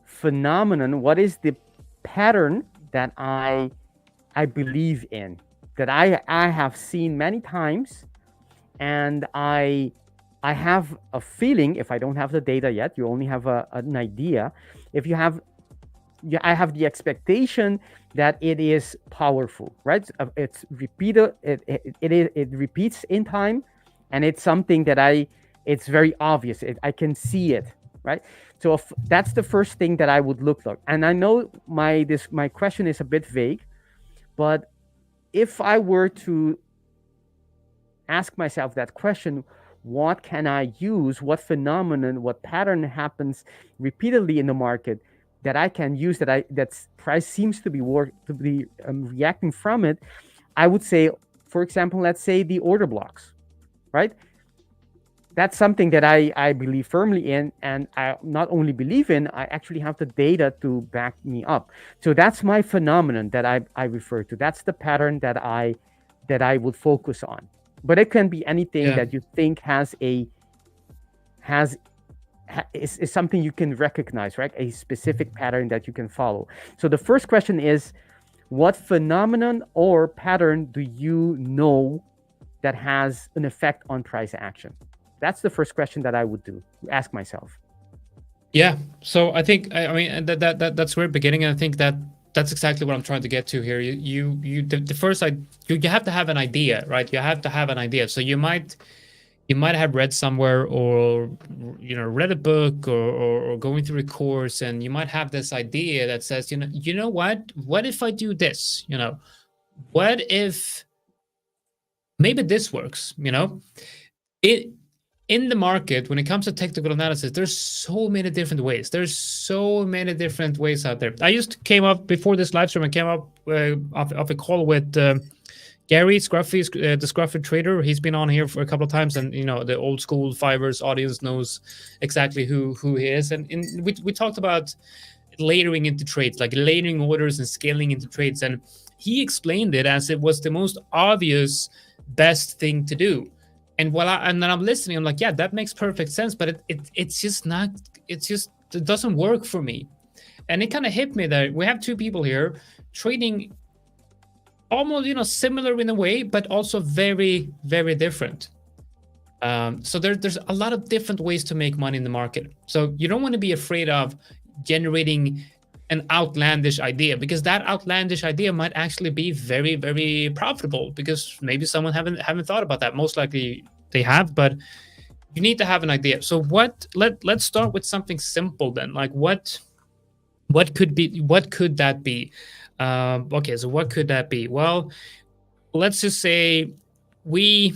phenomenon, what is the pattern that I believe in, that I have seen many times, and I have a feeling, if I don't have the data yet, you only have an idea. If you have, I have the expectation that it is powerful, right? It's repeated, it repeats in time, and it's something that it's very obvious. I can see it, right? So that's the first thing that I would look like. And I know my question is a bit vague, but if I were to ask myself that question, what can I use? What phenomenon, what pattern happens repeatedly in the market that I can use, that price seems to be reacting from it? I would say, for example, let's say the order blocks, right? That's something that I believe firmly in, and I not only believe in, I actually have the data to back me up. So that's my phenomenon that I refer to. That's the pattern that I would focus on. But it can be anything that you think is something you can recognize, right? A specific pattern that you can follow. So the first question is, what phenomenon or pattern do you know that has an effect on price action? That's the first question that I would ask myself. Yeah. So I think, I mean, that's where beginning. And I think that's exactly what I'm trying to get to here. The first, you have to have an idea, right? You have to have an idea. So you might have read somewhere, or read a book, or going through a course, and you might have this idea that says, you know what if I do this? What if maybe this works? In the market, when it comes to technical analysis, there's so many different ways. There's so many different ways out there. I just came up before this live stream. I came up off a call with Gary Scruffy, the Scruffy trader. He's been on here for a couple of times, and the old school 5ers audience knows exactly who he is. And we talked about layering into trades, like layering orders and scaling into trades. And he explained it as it was the most obvious, best thing to do. And and then I'm listening, I'm like, yeah, that makes perfect sense, but it's just not, it doesn't work for me. And it kind of hit me that we have two people here trading almost, similar in a way, but also very, very different. So there's a lot of different ways to make money in the market. So you don't want to be afraid of generating an outlandish idea, because that outlandish idea might actually be very, very profitable, because maybe someone haven't thought about that. Most likely they have, but you need to have an idea. So let's start with something simple then. Like what could that be? Okay, so what could that be? Well, let's just say we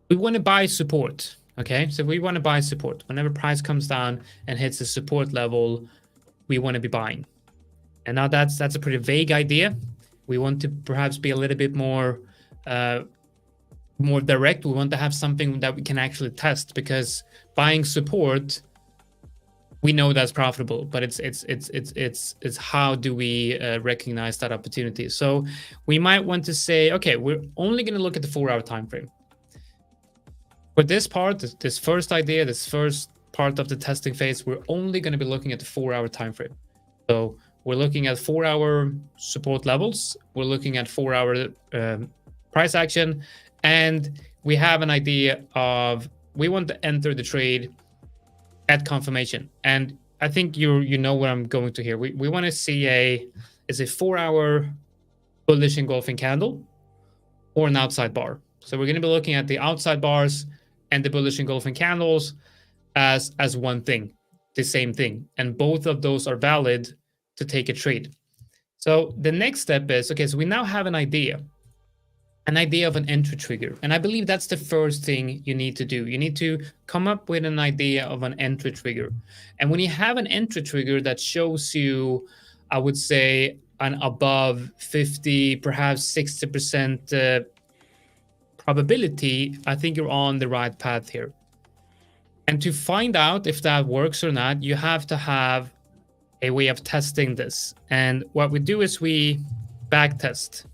want to buy support. Okay, so we want to buy support. Whenever price comes down and hits the support level, we want to be buying. And now that's a pretty vague idea. We want to perhaps be a little bit more direct. We want to have something that we can actually test, because buying support, we know that's profitable, but it's how do we recognize that opportunity? So we might want to say, okay, we're only going to look at the 4-hour time frame. For this part, this first idea, this first part of the testing phase, we're only going to be looking at the 4-hour time frame. So we're looking at 4-hour support levels. We're looking at 4-hour price action, and we have an idea of we want to enter the trade at confirmation. And I think you know where I'm going to here. We want to see is a 4-hour bullish engulfing candle or an outside bar. So we're going to be looking at the outside bars and the bullish engulfing candles as one thing, the same thing. And both of those are valid to take a trade. So the next step is, okay, so we now have an idea of an entry trigger. And I believe that's the first thing you need to do. You need to come up with an idea of an entry trigger. And when you have an entry trigger that shows you, I would say, an above 50, perhaps 60% probability, I think you're on the right path here. And to find out if that works or not, you have to have a way of testing this. And what we do is we backtest.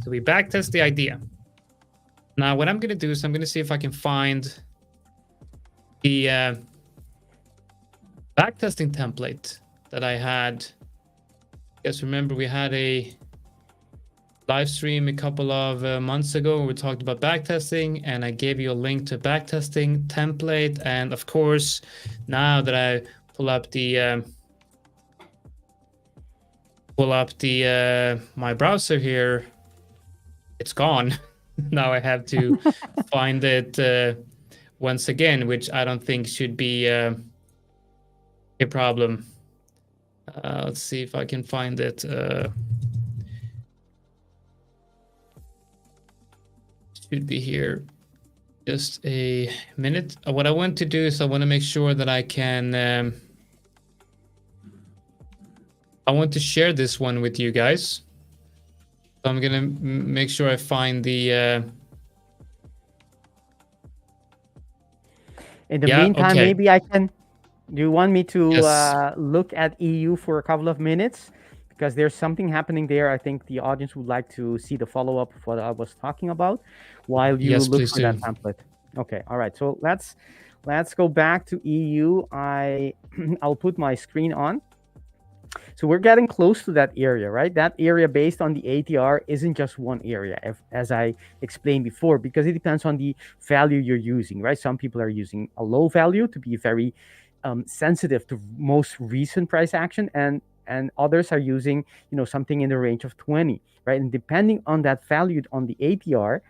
So we backtest the idea. Now what I'm going to do is I'm going to see if I can find the backtesting template that I had. Guys, remember we had a live stream a couple of months ago where we talked about backtesting, and I gave you a link to backtesting template. And of course, now that I pull up the my browser here, it's gone. Now I have to find it once again, which I don't think should be a problem. Let's see if I can find it. Should be here. Just a minute. What I want to do is I want to make sure that I can. I want to share this one with you guys. So I'm gonna make sure I find the. In the meantime, maybe I can. Do you want me to look at EU for a couple of minutes? Because there's something happening there. I think the audience would like to see the follow-up of what I was talking about while you look for that template. Okay, all right. So let's go back to EU. I'll put my screen on. So we're getting close to that area, right? That area based on the ATR isn't just one area, as I explained before, because it depends on the value you're using, right? Some people are using a low value to be very sensitive to most recent price action, and others are using, something in the range of 20, right? And depending on that value on the ATR,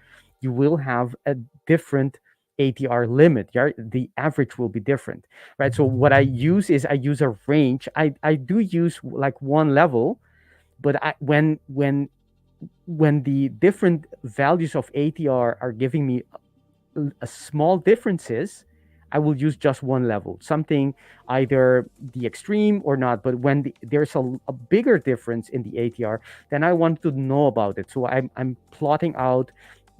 you will have a different ATR limit, right? The average will be different, right? So what I use is I use a range. I do use like one level, but when the different values of ATR are giving me a small differences, I will use just one level, something either the extreme or not. But when there's a bigger difference in the ATR, then I want to know about it. So I'm plotting out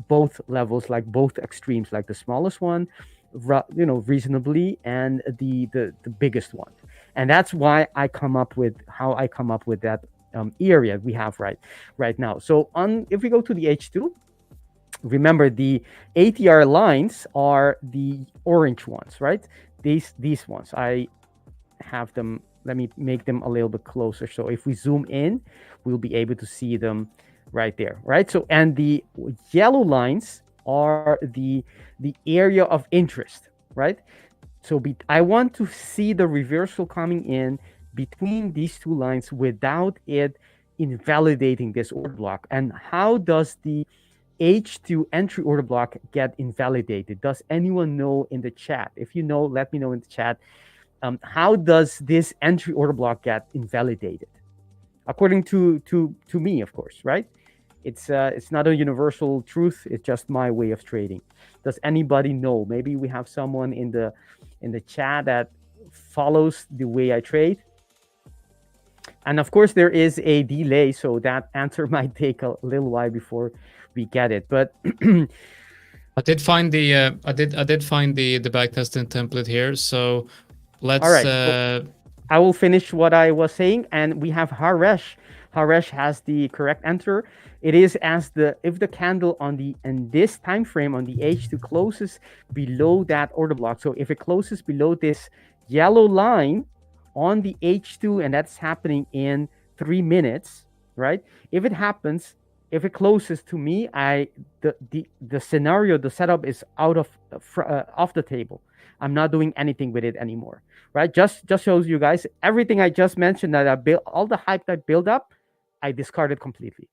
both levels, like both extremes, like the smallest one, reasonably, and the biggest one. And that's why I come up with that area we have right now. So if we go to the H2, remember the ATR lines are the orange ones, right? These ones, I have them. Let me make them a little bit closer. So if we zoom in, we'll be able to see them right there, right? So, and the yellow lines are the area of interest, right? So I want to see the reversal coming in between these two lines without it invalidating this order block. And how does the H2 entry order block get invalidated? Does anyone know in the chat? If you know, let me know in the chat. How does this entry order block get invalidated? According to me, of course, right? It's not a universal truth. It's just my way of trading. Does anybody know? Maybe we have someone in the chat that follows the way I trade. And of course, there is a delay, so that answer might take a little while before we get it. But I did find the I did find the backtesting template here. So let's. All right. I will finish what I was saying, and we have Haresh. Haresh has the correct answer. It is as if the candle in this time frame on the H2 closes below that order block. So if it closes below this yellow line on the H2, and that's happening in 3 minutes, right? If it happens, if it closes to me, the scenario, the setup is out of off the table. I'm not doing anything with it anymore, right? Just shows you guys everything I just mentioned that I built, all the hype that built up, I discarded completely.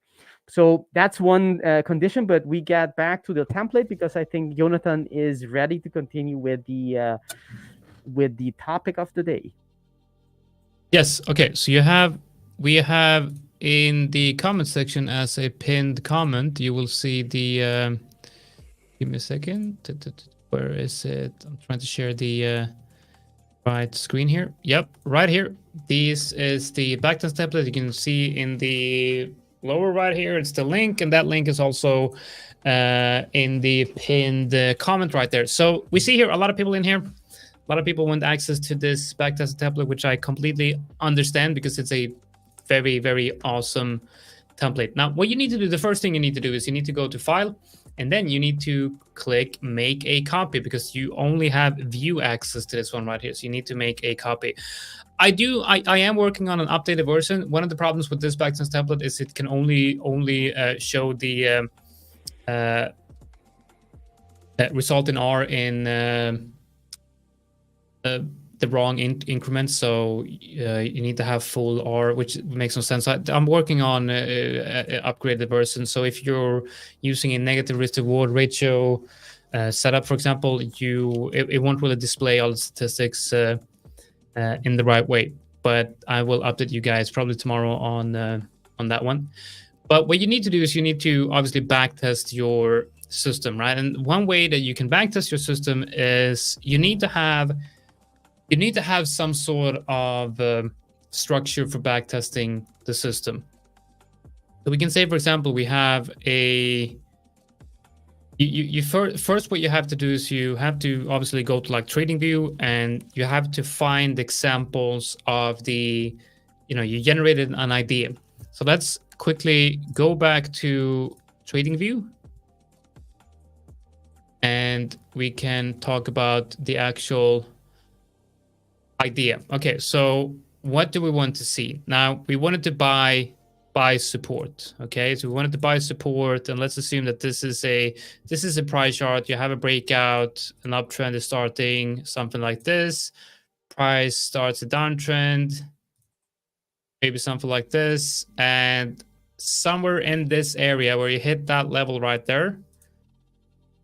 So that's one condition. But we get back to the template because I think Jonathan is ready to continue with the topic of the day. Yes. Okay. So we have in the comment section as a pinned comment, you will see the. Give me a second. Where is it? I'm trying to share the right screen here. Yep, right here. This is the backtest template. You can see in the lower right here, it's the link, and that link is also in the pinned comment right there. So we see here a lot of people in here. A lot of people want access to this backtest template, which I completely understand because it's a very, very awesome template. Now, what you need to do, the first thing you need to do is you need to go to File, and then you need to click Make a Copy because you only have view access to this one right here. So you need to make a copy. I am working on an updated version. One of the problems with this backtest template is it can only show the result in R in the wrong increment, so you need to have full R, which makes no sense. I'm working on upgraded version. So if you're using a negative risk reward ratio setup, for example, it won't really display all the statistics in the right way. But I will update you guys probably tomorrow on that one. But what you need to do is you need to obviously backtest your system, right? And one way that you can backtest your system is you need to have some sort of structure for backtesting the system. So we can say, for example, we have a. First, what you have to do is you have to obviously go to like Trading View, and you have to find examples of the, you generated an idea. So let's quickly go back to Trading View, and we can talk about the actual idea. Okay, so what do we want to see? Now, we wanted to buy support. Okay, so we wanted to buy support, and let's assume that this is a price chart. You have a breakout, an uptrend is starting, something like this. Price starts a downtrend, maybe something like this, and somewhere in this area where you hit that level right there,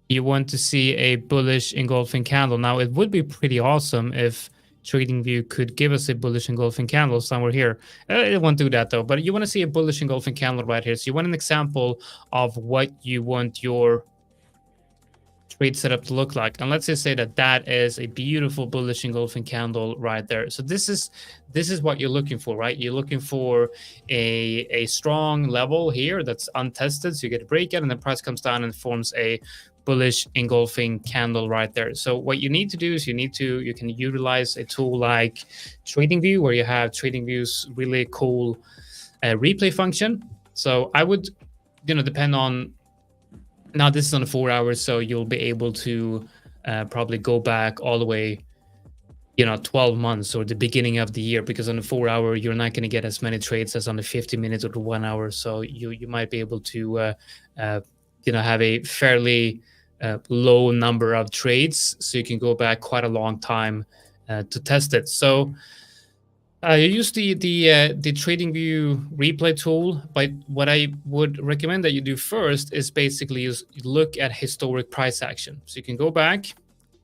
you want to see a bullish engulfing candle. Now, it would be pretty awesome if TradingView could give us a bullish engulfing candle somewhere here. It won't do that though, but you want to see a bullish engulfing candle right here. So you want an example of what you want your trade setup to look like. And let's just say that is a beautiful bullish engulfing candle right there. So this is what you're looking for, right? You're looking for a strong level here that's untested. So you get a breakout and the price comes down and forms a bullish engulfing candle right there. So what you need to do is you can utilize a tool like TradingView, where you have TradingView's really cool replay function. So I would, depend on, now this is on 4 hours, so you'll be able to probably go back all the way, 12 months or the beginning of the year, because on the 4 hour, you're not going to get as many trades as on the 50 minutes or the 1 hour. So you might be able to, have a fairly low number of trades, so you can go back quite a long time to test it. So you use the TradingView replay tool, but what I would recommend that you do first is basically look at historic price action. So you can go back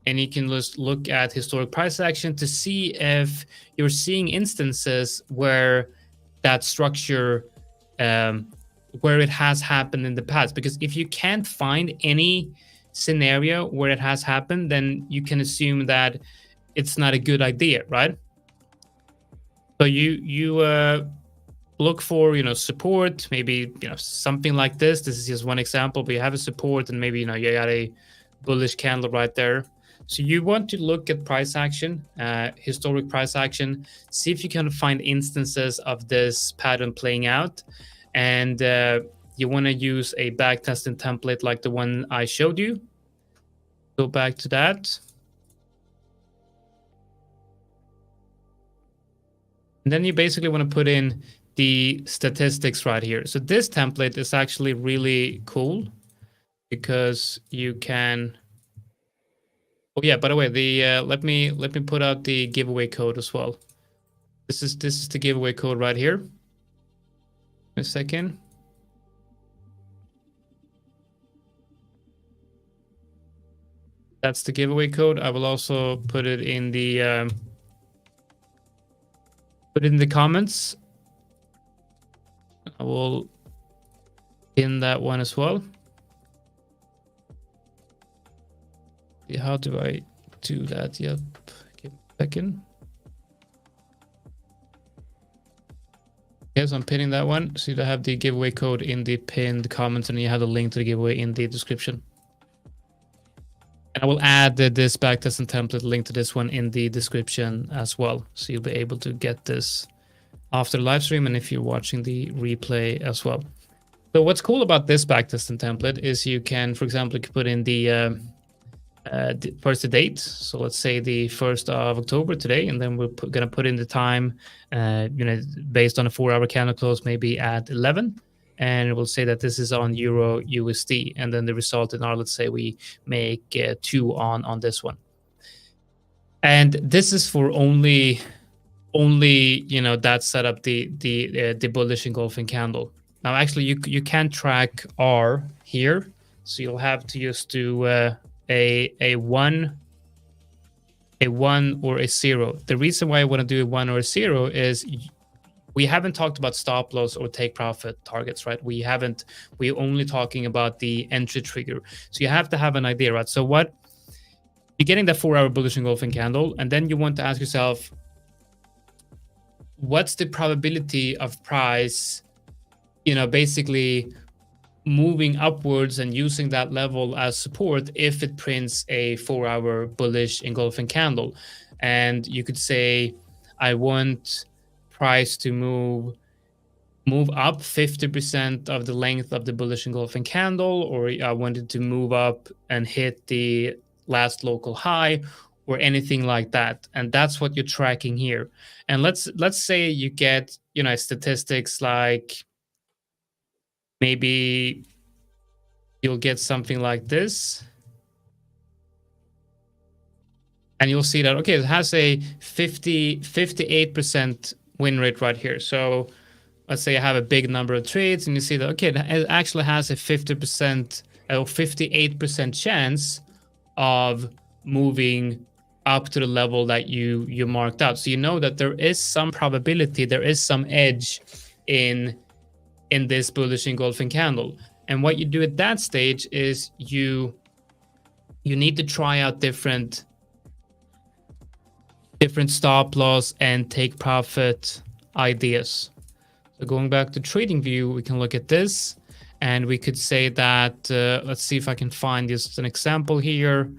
and you can just look at historic price action to see if you're seeing instances where that structure where it has happened in the past. Because if you can't find any scenario where it has happened, then you can assume that it's not a good idea, right? So you look for, support, maybe, something like this. This is just one example, but you have a support and maybe, you got a bullish candle right there. So you want to look at price action, historic price action, see if you can find instances of this pattern playing out. And you want to use a backtesting template like the one I showed you. Go back to that. And then you basically want to put in the statistics right here. So this template is actually really cool because you can. Oh yeah, by the way, the let me put out the giveaway code as well. This is the giveaway code right here. A second. That's the giveaway code. I will also put it in the comments. I will pin that one as well. How do I do that? Yep. Give me a second. Okay, so I'm pinning that one. So you have the giveaway code in the pinned comments, and you have the link to the giveaway in the description. And I will add this backtesting template link to this one in the description as well. So you'll be able to get this after the live stream and if you're watching the replay as well. So what's cool about this backtesting template is you can, for example, you can put in the first the date. So let's say the 1st of October today, and then we're gonna put in the time, based on a 4-hour candle close, maybe at 11. And it will say that this is on Euro USD, and then the result in our, let's say we make 2 on this one. And this is for only that setup, the bullish engulfing candle. Now actually you can track R here, so you'll have to just do a 1 or a 0. The reason why I want to do a 1 or a 0 is we haven't talked about stop loss or take profit targets, right? We're only talking about the entry trigger. So you have to have an idea, right? So what you're getting the 4-hour bullish engulfing candle, and then you want to ask yourself, what's the probability of price, basically moving upwards and using that level as support if it prints a 4-hour bullish engulfing candle? And you could say, I want price to move up 50% of the length of the bullish engulfing candle, or I wanted to move up and hit the last local high, or anything like that. And that's what you're tracking here. And let's say you get statistics like, maybe you'll get something like this, and you'll see that, okay, it has a 58% win rate right here. So let's say I have a big number of trades, and you see that, okay, it actually has a 50% or 58% chance of moving up to the level that you marked out. So you know that there is some probability, there is some edge in this bullish engulfing candle. And what you do at that stage is you need to try out different stop loss and take profit ideas. So going back to trading view, we can look at this, and we could say that, let's see if I can find just an example here.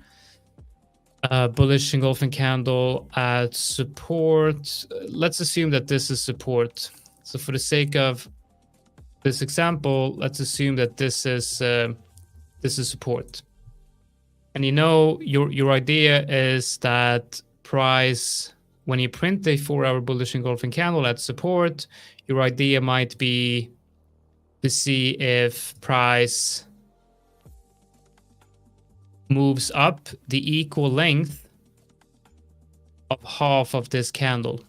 Bullish engulfing candle at support. Let's assume that this is support. So for the sake of this example, let's assume that this is support. And your idea is that price, when you print a 4-hour bullish engulfing candle at support, your idea might be to see if price moves up the equal length of half of this candle.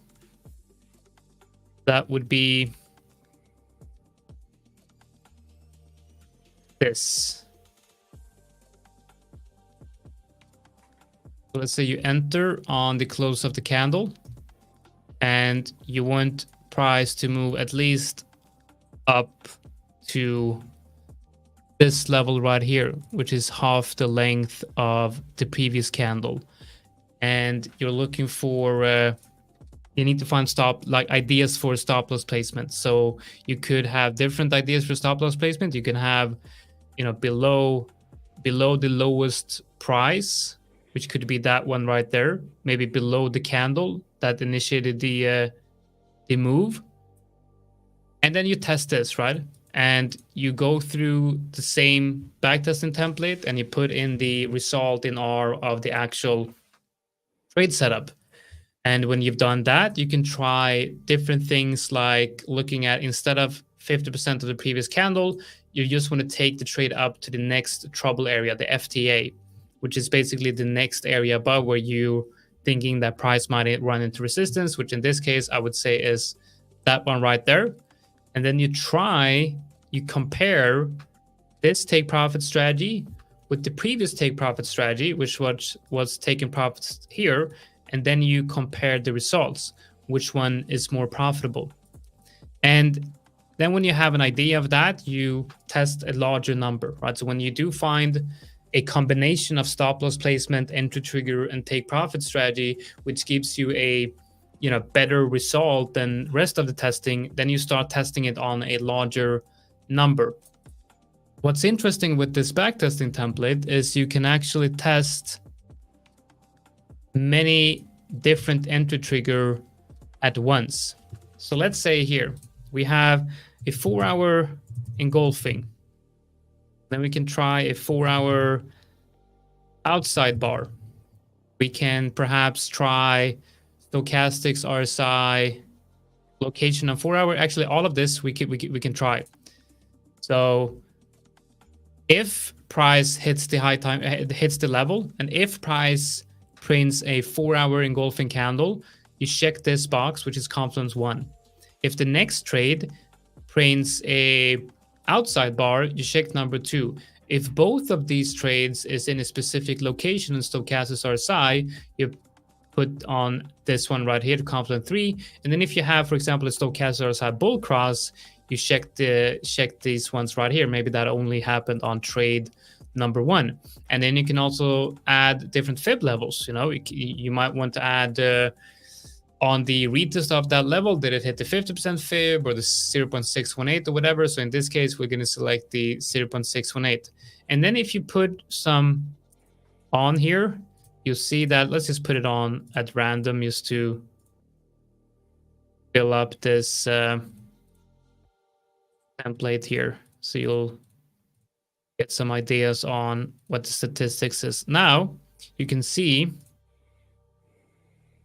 That would be this. So let's say you enter on the close of the candle, and you want price to move at least up to this level right here, which is half the length of the previous candle. And you're looking for, you need to find ideas for stop loss placement. So you could have different ideas for stop loss placement. You can have, below the lowest price, which could be that one right there, maybe below the candle that initiated the move. And then you test this, right? And you go through the same backtesting template and you put in the result in R of the actual trade setup. And when you've done that, you can try different things, like looking at, instead of 50% of the previous candle, you just want to take the trade up to the next trouble area, the FTA, which is basically the next area above where you thinking that price might run into resistance, which in this case, I would say is that one right there. And then you compare this take profit strategy with the previous take profit strategy, which was taking profits here. And then you compare the results, which one is more profitable. And then when you have an idea of that, you test a larger number, right? So when you do find a combination of stop loss placement, entry trigger, and take profit strategy, which gives you a better result than rest of the testing, then you start testing it on a larger number. What's interesting with this backtesting template is you can actually test many different entry trigger at once. So let's say here we have a 4-hour engulfing. Then we can try a 4-hour outside bar. We can perhaps try stochastics, RSI, location on 4-hour. Actually, all of this we can try. So if price hits the hits the level, and if price prints a 4-hour engulfing candle, you check this box, which is confluence 1. If the next trade prints a outside bar, you check number 2. If both of these trades is in a specific location in stochastics RSI, you put on this one right here to confluence 3. And then if you have, for example, a stochastic RSI bull cross, you check these ones right here. Maybe that only happened on trade number 1. And then you can also add different fib levels. You might want to add on the retest of that level, did it hit the 50% fib or the 0.618 or whatever? So in this case, we're going to select the 0.618. And then if you put some on here, you'll see that, let's just put it on at random just to fill up this template here. So you'll get some ideas on what the statistics is. Now you can see,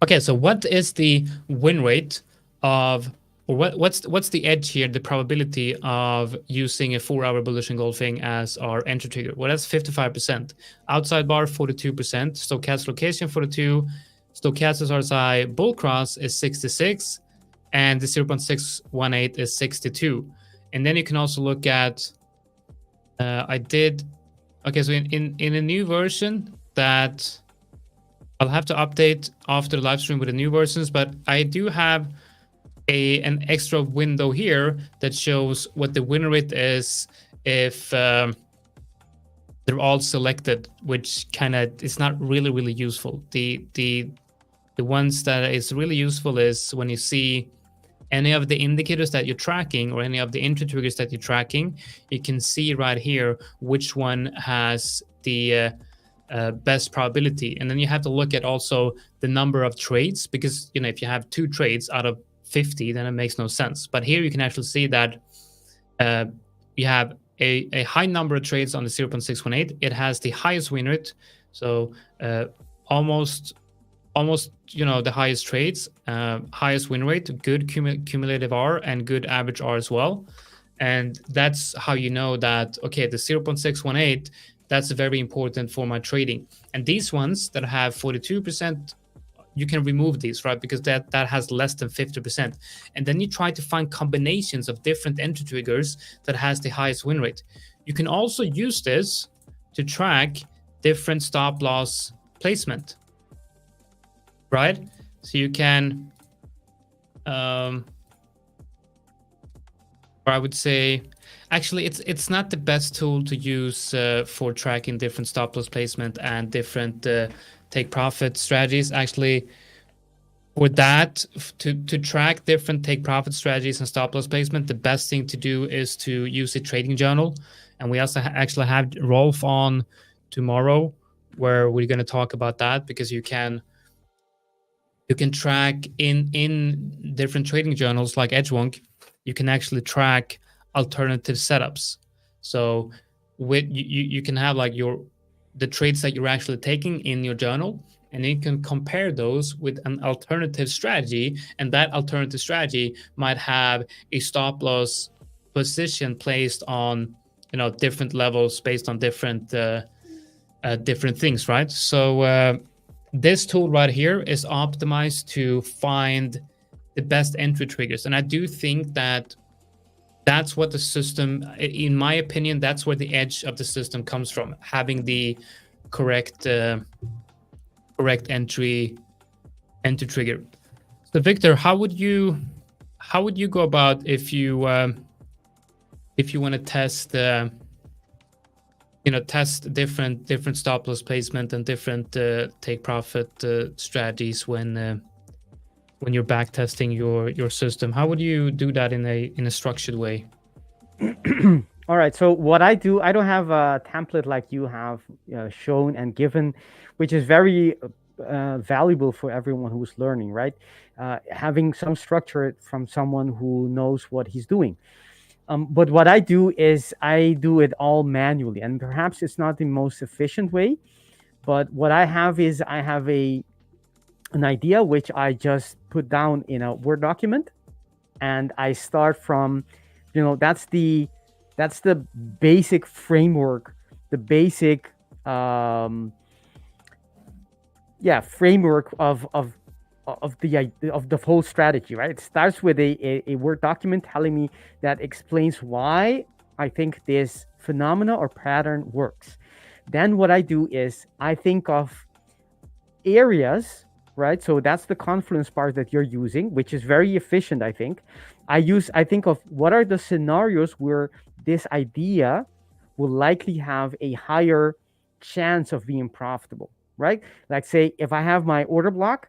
okay, so what is the win rate of, or what's the edge here, the probability of using a 4-hour bullish engulfing as our entry trigger? Well, that's 55%. Outside bar, 42%. Stochastic location, 42. Stochastic RSI bull cross is 66. And the 0.618 is 62. And then you can also look at, okay, so in a new version that I'll have to update after the live stream with the new versions, but I do have an extra window here that shows what the win rate is if they're all selected, which kind of is not really useful. The ones that is really useful is when you see any of the indicators that you're tracking or any of the entry triggers that you're tracking, you can see right here which one has the best probability. And then you have to look at also the number of trades, because if you have 2 trades out of 50, then it makes no sense. But here you can actually see that you have a high number of trades on the 0.618. It has the highest win rate, so almost the highest trades, highest win rate, good cumulative R, and good average R as well. And that's how you know that, okay, the 0.618, that's very important for my trading. And these ones that have 42%, you can remove these, right? Because that has less than 50%. And then you try to find combinations of different entry triggers that has the highest win rate. You can also use this to track different stop loss placement, right? So you can Or I would say, actually, it's not the best tool to use for tracking different stop loss placement and different take profit strategies. Actually, for that, to track different take profit strategies and stop loss placement, the best thing to do is to use a trading journal. And we also actually have Rolf on tomorrow, where we're going to talk about that, because you can track in different trading journals like Edgewonk. You can actually track alternative setups. So with you can have like the trades that you're actually taking in your journal, and you can compare those with an alternative strategy, and that alternative strategy might have a stop loss position placed on different levels based on different things, right? So this tool right here is optimized to find the best entry triggers, and I do think that that's what the system, in my opinion, that's where the edge of the system comes from, having the correct entry trigger. So Victor, how would you go about if you want to test test different stop loss placement and different take profit strategies when you're back testing your system? How would you do that in a structured way? All right. So what I do, I don't have a template like you have shown and given, which is very valuable for everyone who's learning, right? Having some structure from someone who knows what he's doing. But what I do is I do it all manually, and perhaps it's not the most efficient way. But what I have is I have an idea which I just put down in a Word document, and I start from, that's the basic framework, the basic framework of the whole strategy, right? It starts with a Word document telling me that explains why I think this phenomena or pattern works. Then what I do is I think of areas, right? So that's the confluence part that you're using, which is very efficient, I think. I think of what are the scenarios where this idea will likely have a higher chance of being profitable, right? Like say, if I have my order block,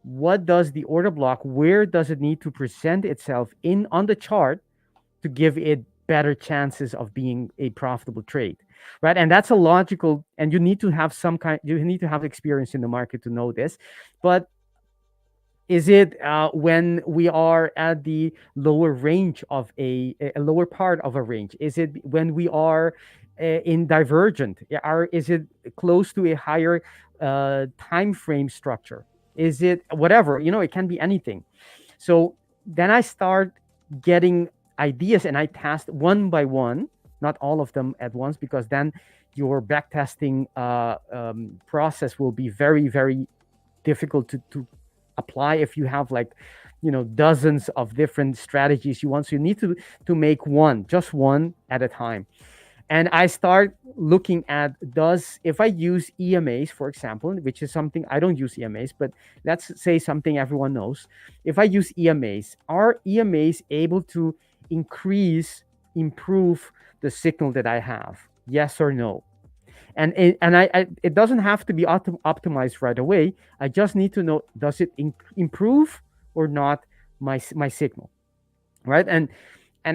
what does the order block, where does it need to present itself on the chart to give it better chances of being a profitable trade, right? And that's a logical, and you need to have experience in the market to know this. But is it when we are at the lower range of a lower part of a range? Is it when we are in divergent? Is it close to a higher time frame structure? Is it whatever? It can be anything. So then I start getting ideas, and I test one by one, not all of them at once, because then your backtesting process will be very, very difficult to apply if you have dozens of different strategies you want. So you need to make just one at a time. And I start looking at if I use EMAs, for example, which is something I don't use EMAs, but let's say something everyone knows. If I use EMAs, are EMAs able to improve the signal that I have? Yes or no? And it doesn't have to be optimized right away. I just need to know, does it improve or not my signal, right? And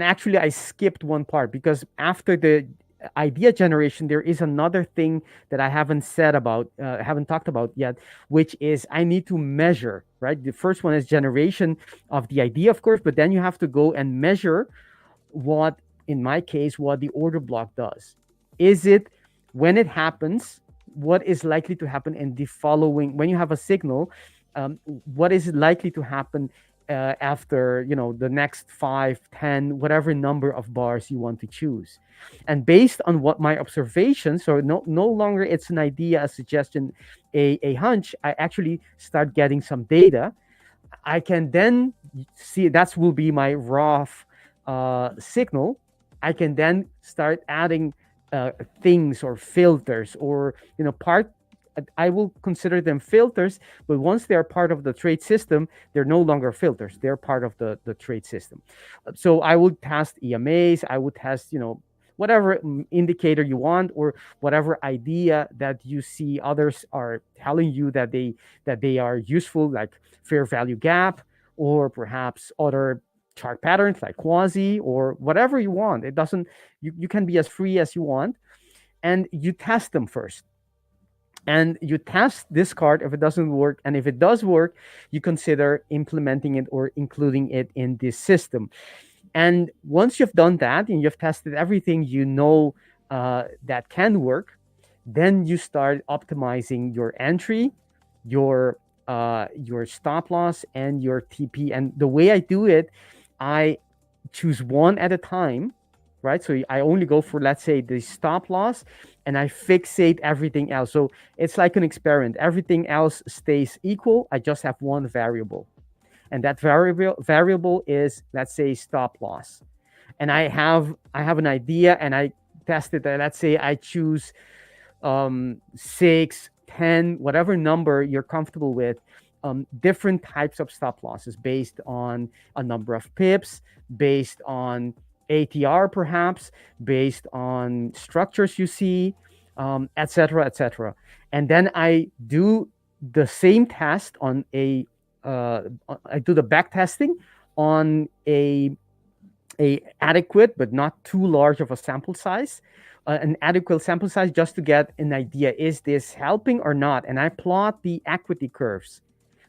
actually, I skipped one part, because after the idea generation, there is another thing that I haven't talked about yet, which is I need to measure, right? The first one is generation of the idea, of course, but then you have to go and measure in my case, what the order block does. Is it, when it happens, what is likely to happen in the following, when you have a signal, what is likely to happen after the next 5, 10, whatever number of bars you want to choose. And based on what my observations, so no longer it's an idea, a suggestion, a hunch, I actually start getting some data. I can then see that will be my raw signal. I can then start adding things or filters or I will consider them filters, but once they are part of the trade system, they're no longer filters. They're part of the trade system. So I would test EMAs. I would test, whatever indicator you want, or whatever idea that you see others are telling you that they are useful, like fair value gap, or perhaps other chart patterns like quasi, or whatever you want. It doesn't, you can be as free as you want, and you test them first. And you test this card if it doesn't work, and if it does work, you consider implementing it or including it in this system. And once you've done that and you've tested everything that can work, then you start optimizing your entry, your stop loss, and your TP. And the way I do it, I choose one at a time, right? So I only go for, let's say, the stop loss, and I fixate everything else. So it's like an experiment. Everything else stays equal. I just have one variable. And that variable is, let's say, stop loss. And I have an idea, and I test it. Let's say I choose 6, 10, whatever number you're comfortable with, different types of stop losses based on a number of pips, based on ATR perhaps, based on structures you see, etc., etc. And then I do the same test on I do the back testing on a adequate but not too large of a sample size, an adequate sample size, just to get an idea, is this helping or not? And I plot the equity curves,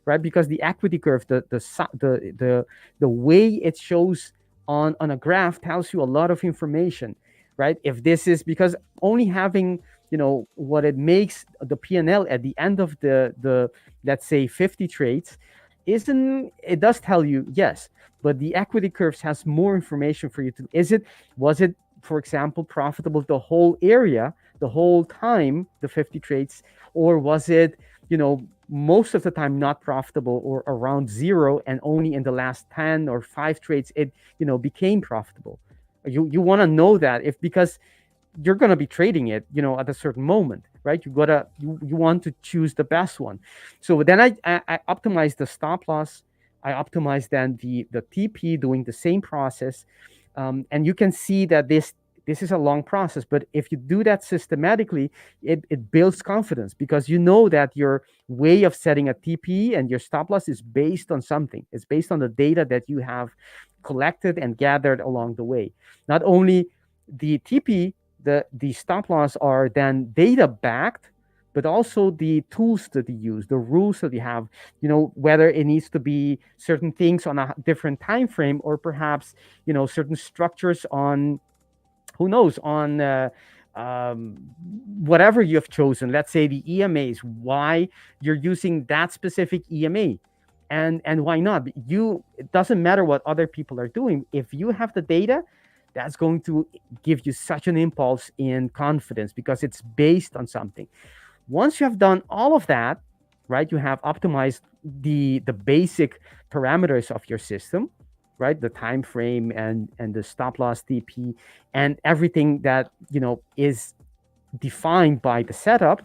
right? Because the equity curve, the way it shows on a graph tells you a lot of information, right? If this is, because only having what it makes the P&L at the end of the let's say 50 trades, it does tell you, yes, but the equity curves has more information for you to, was it, for example, profitable the whole area, the whole time, the 50 trades, or was it, most of the time not profitable, or around zero, and only in the last 10 or 5 trades it became profitable? You want to know that, because you're going to be trading it at a certain moment, right? You want to choose the best one. So then I optimize the stop loss. I optimize then the TP, doing the same process, and you can see that this is a long process, but if you do that systematically, it builds confidence, because you know that your way of setting a TP and your stop loss is based on something. It's based on the data that you have collected and gathered along the way. Not only the TP, the stop loss are then data backed, but also the tools that you use, the rules that you have, whether it needs to be certain things on a different time frame, or perhaps certain structures on, who knows, on whatever you have chosen. Let's say the EMAs, why you're using that specific EMA, and why not. It doesn't matter what other people are doing. If you have the data, that's going to give you such an impulse in confidence, because it's based on something. Once you have done all of that, right, you have optimized the basic parameters of your system, right, the time frame and the stop loss, TP, and everything that is defined by the setup.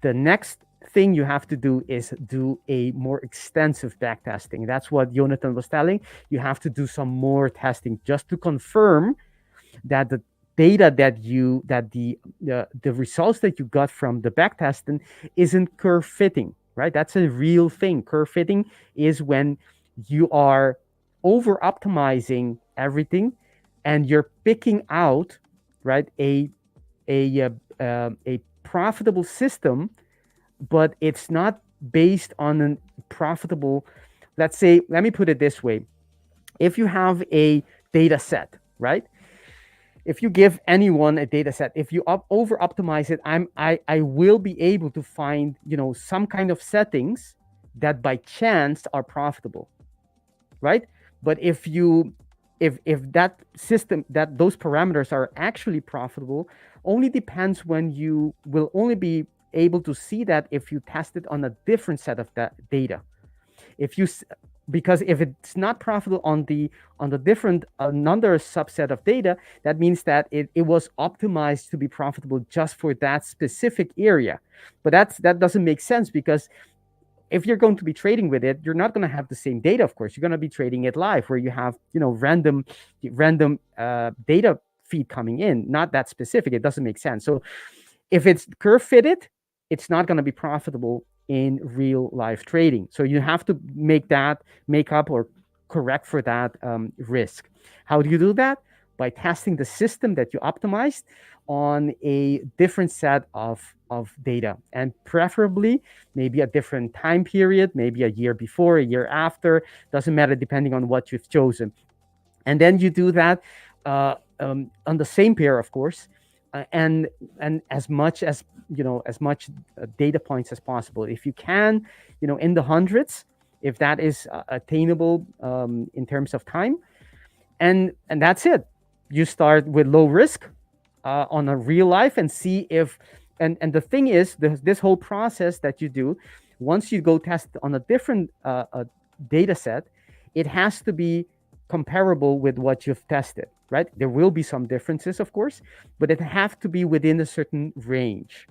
The next thing you have to do is do a more extensive back testing. That's what Jonathan was telling. You have to do some more testing just to confirm that the data that the results that you got from the back testing isn't curve fitting, right? That's a real thing. Curve fitting is when you are over optimizing everything and you're picking out, right, a profitable system, but it's not based on a profitable, let's say, let me put it this way. If you have a data set, right? If you give anyone a data set, if you over optimize it, I will be able to find some kind of settings that by chance are profitable, right? But if that system, that those parameters are actually profitable, only depends when you will only be able to see that if you test it on a different set of that data. If you because if it's not profitable on the different another subset of data, that means that it was optimized to be profitable just for that specific area. But that doesn't make sense, because if you're going to be trading with it, you're not going to have the same data. Of course, you're going to be trading it live, where you have random data feed coming in, not that specific. It doesn't make sense. So if it's curve fitted, it's not going to be profitable in real life trading. So you have to make up or correct for that risk. How do you do that? By testing the system that you optimized on a different set of data, and preferably maybe a different time period, maybe a year before, a year after, doesn't matter, depending on what you've chosen. And then you do that on the same pair, of course, and as much data points as possible. If you can, in the hundreds, if that is attainable in terms of time, and that's it. You start with low risk on a real life and see if, and the thing is, this whole process that you do, once you go test on a different data set, it has to be comparable with what you've tested, right? There will be some differences, of course, but it have to be within a certain range.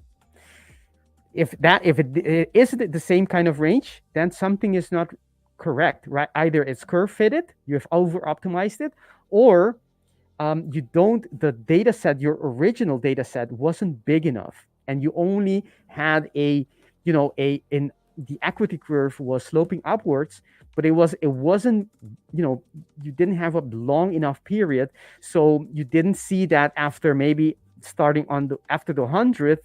If it isn't the same kind of range, then something is not correct, right? Either it's curve fitted, you've over optimized it, or the data set, your original data set, wasn't big enough, and you only had the equity curve was sloping upwards, but it wasn't, you didn't have a long enough period, so you didn't see that after maybe starting after the 100th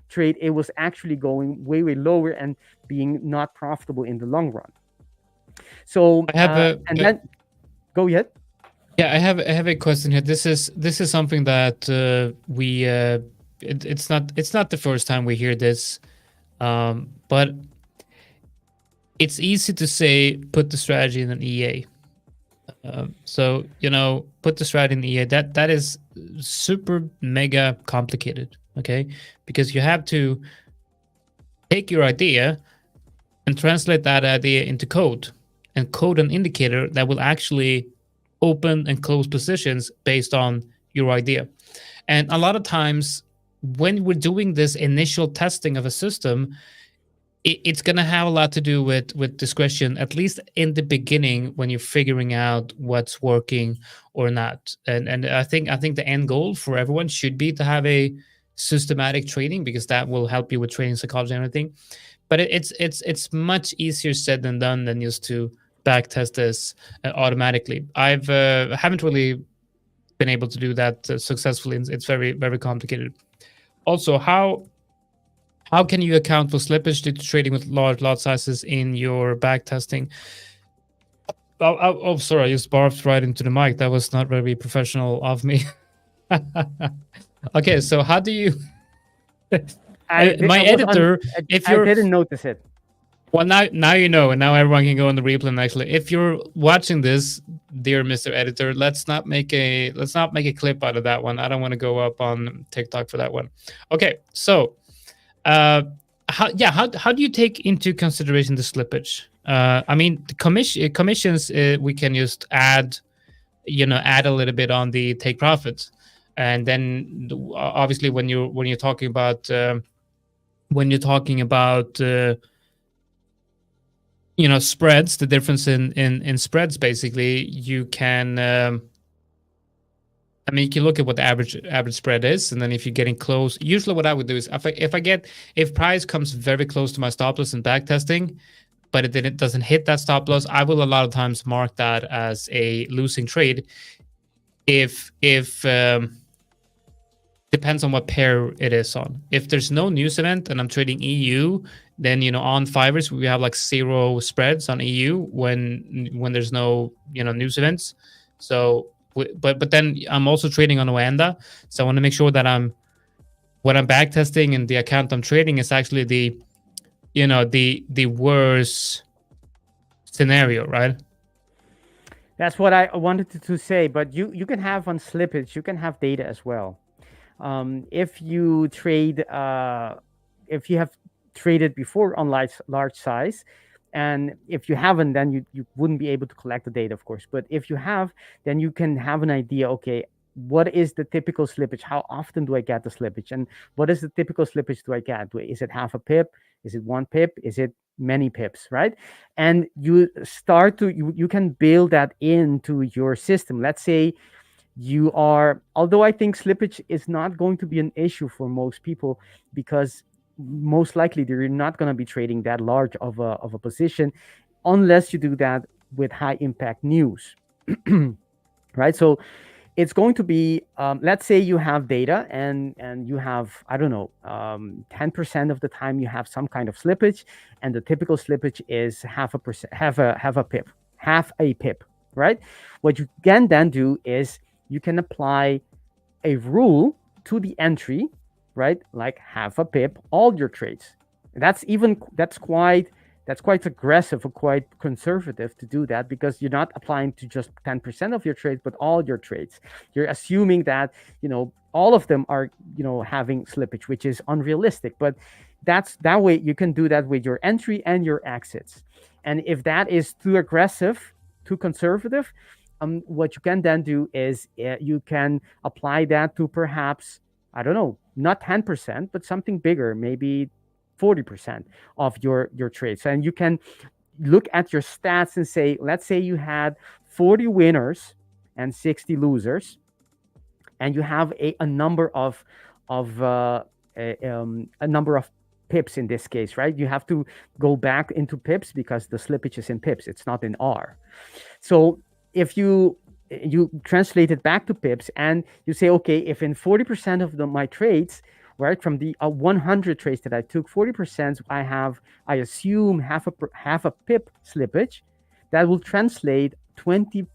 trade, it was actually going way lower and being not profitable in the long run. So I have then go ahead. Yeah, I have a question here. This is something that it's not the first time we hear this, but it's easy to say put the strategy in an EA. So put the strategy in EA. That is super mega complicated. Okay, because you have to take your idea and translate that idea into code, and code an indicator that will actually open and close positions based on your idea. And a lot of times when we're doing this initial testing of a system, it's going to have a lot to do with discretion, at least in the beginning, when you're figuring out what's working or not. And I think the end goal for everyone should be to have a systematic trading, because that will help you with trading psychology and everything. But it's much easier said than done than just to backtest this automatically. I haven't really been able to do that successfully. It's very, very complicated. Also, how can you account for slippage due to trading with large lot sizes in your backtesting? Oh, sorry, I just barfed right into the mic. That was not very professional of me. Okay, so how do you... I didn't notice it. Well, now you know, and now everyone can go on the replay. And actually, if you're watching this, dear Mr. Editor, let's not make a clip out of that one. I don't want to go up on TikTok for that one. Okay, so how do you take into consideration the slippage? I mean, the commissions we can just add a little bit on the take profits, and then obviously when you're talking about spreads, the difference in spreads, basically, you can you can look at what the average spread is, and then if you're getting close, usually what I would do is if price comes very close to my stop loss in backtesting, but it doesn't hit that stop loss, I will a lot of times mark that as a losing trade. If depends on what pair it is on. If there's no news event and I'm trading EU, then on 5ers we have like 0 spreads on EU when there's no news events. So but then I'm also trading on Oanda, so I want to make sure that what I'm backtesting and the account I'm trading is actually the worst scenario, right? That's what I wanted to say, but you can have on slippage, you can have data as well. If you trade, if you have traded before on large size, And if you haven't, then you wouldn't be able to collect the data, of course. But if you have, then you can have an idea, okay, what is the typical slippage? How often do I get the slippage? And what is the typical slippage do I get? Is it half a pip? Is it 1 pip? Is it many pips, right? And you start to, you can build that into your system. Let's say you are, although I think slippage is not going to be an issue for most people, because most likely they're not going to be trading that large of a position unless you do that with high impact news. Right? So it's going to be, let's say you have data and you have, I don't know, 10% of the time you have some kind of slippage, and the typical slippage is half a pip, right? What you can then do is you can apply a rule to the entry, right? Like half a pip, all your trades. That's quite aggressive or quite conservative to do that, because you're not applying to just 10% of your trades, but all your trades. You're assuming that, all of them are, having slippage, which is unrealistic. But that way you can do that with your entry and your exits. And if that is too aggressive, too conservative, what you can then do is you can apply that to perhaps, I don't know, not 10%, but something bigger, maybe 40% of your trades. And you can look at your stats and say, let's say you had 40 winners and 60 losers, and you have a number of pips in this case, right? You have to go back into pips because the slippage is in pips, it's not in R. So if you translate it back to pips and you say, okay, if in 40% of my trades, right, from the 100 trades that I took, 40% I assume half a pip slippage, that will translate 20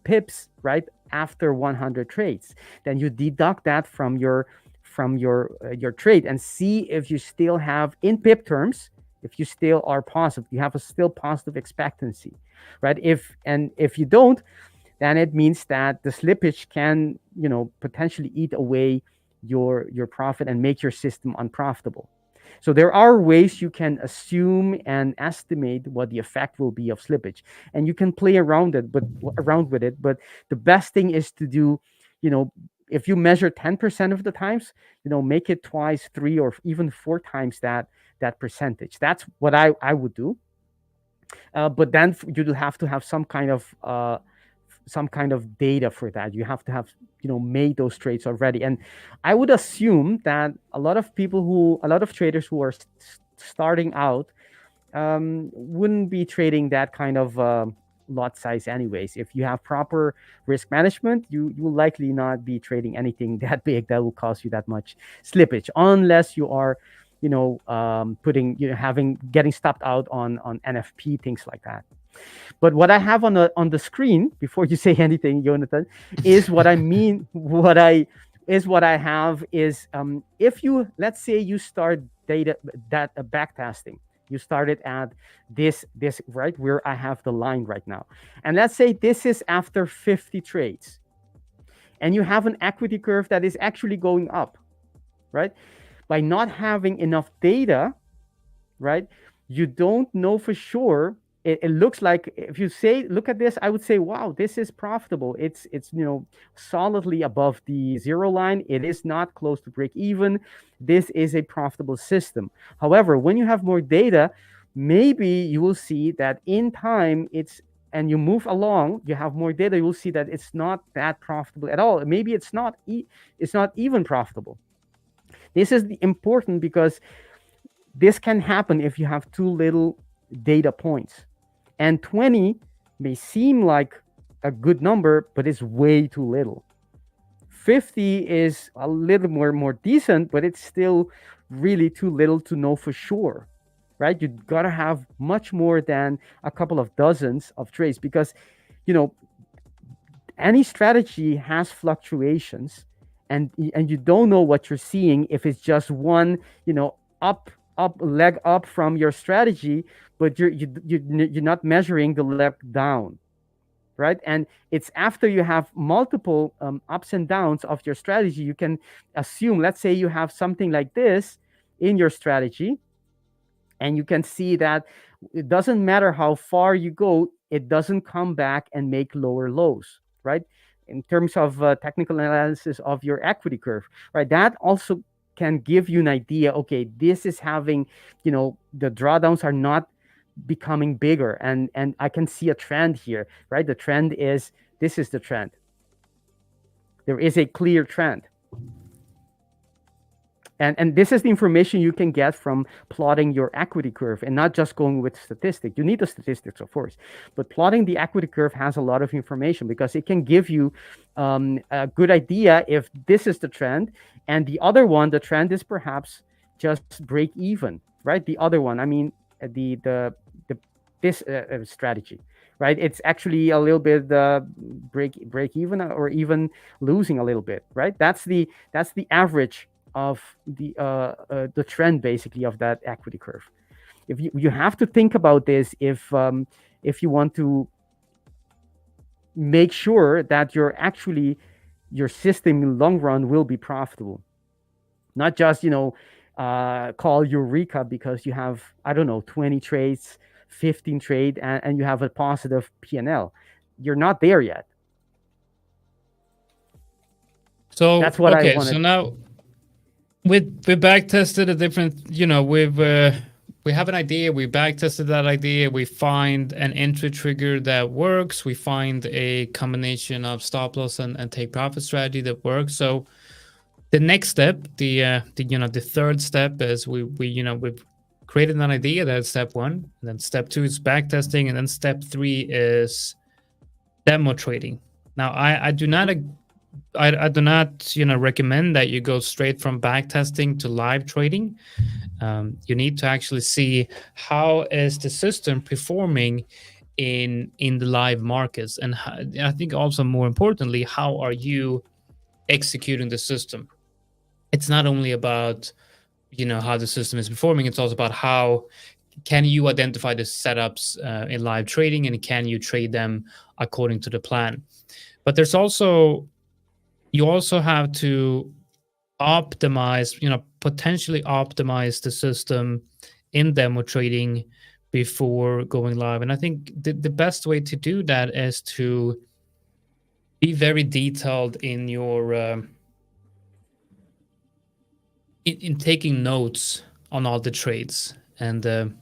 pips, right, after 100 trades. Then you deduct that from your trade and see if you still have, in pip terms, if you still are positive, you have a still positive expectancy, right? If you don't, then it means that the slippage can, potentially eat away your profit and make your system unprofitable. So there are ways you can assume and estimate what the effect will be of slippage, and you can play around with it. But the best thing is to do, if you measure 10% of the times, make it twice, 3, or even 4 times that percentage. That's what I would do. But then you have to have some kind of data for that. You have to have, made those trades already. And I would assume that a lot of traders who are starting out wouldn't be trading that kind of lot size anyways. If you have proper risk management, you will likely not be trading anything that big that will cause you that much slippage, unless you are, getting stopped out on NFP, things like that. But what I have on the screen, before you say anything, Jonathan, is what I mean. What I have is, if you, let's say you start backtesting, you started at this right where I have the line right now, and let's say this is after 50 trades, and you have an equity curve that is actually going up, right? By not having enough data, right, you don't know for sure. It looks like, if you say, look at this, I would say, wow, this is profitable. It's solidly above the 0 line. It is not close to break even. This is a profitable system. However, when you have more data, maybe you will see that in time and you move along, you have more data, you will see that it's not that profitable at all. Maybe it's not even profitable. This is important because this can happen if you have too little data points. And 20 may seem like a good number, but it's way too little. 50 is a little more decent, but it's still really too little to know for sure, right? You gotta have much more than a couple of dozens of trades, because any strategy has fluctuations, and you don't know what you're seeing if it's just one, leg up from your strategy, but you're not measuring the leg down, right? And it's after you have multiple ups and downs of your strategy, you can assume, let's say you have something like this in your strategy, and you can see that, It doesn't matter how far you go, it doesn't come back and make lower lows, right? In terms of technical analysis of your equity curve, right? That also can give you an idea. Okay, this is having, the drawdowns are not becoming bigger, and I can see a trend here, right? The trend is, this is the trend. There is a clear trend. And this is the information you can get from plotting your equity curve and not just going with statistics. You need the statistics, of course, but plotting the equity curve has a lot of information because it can give you a good idea if this is the trend. And the other one, the trend is perhaps just break even, right? The other one, I mean, this strategy, right? It's actually a little bit break even or even losing a little bit, right? That's the average of the trend basically of that equity curve. If you have to think about this if you want to make sure that your system in long run will be profitable, not just call eureka because you have, I don't know, 20 trades, 15 trade, and you have a positive P&L. You're not there yet. So that's what I wanted. So now we back tested a different, we have an idea, we back tested that idea, we find an entry trigger that works, we find a combination of stop loss and take profit strategy that works. So the next step, the third step is we've created an idea. That's step one. And then step two is back testing, and then step three is demo trading. Now I do not recommend that you go straight from back testing to live trading. You need to actually see how is the system performing in the live markets, and I think also more importantly, how are you executing the system? It's not only about how the system is performing, it's also about how can you identify the setups in live trading, and can you trade them according to the plan. But there's also, you also have to optimize, potentially optimize the system in demo trading before going live. And I think the best way to do that is to be very detailed in your in taking notes on all the trades, and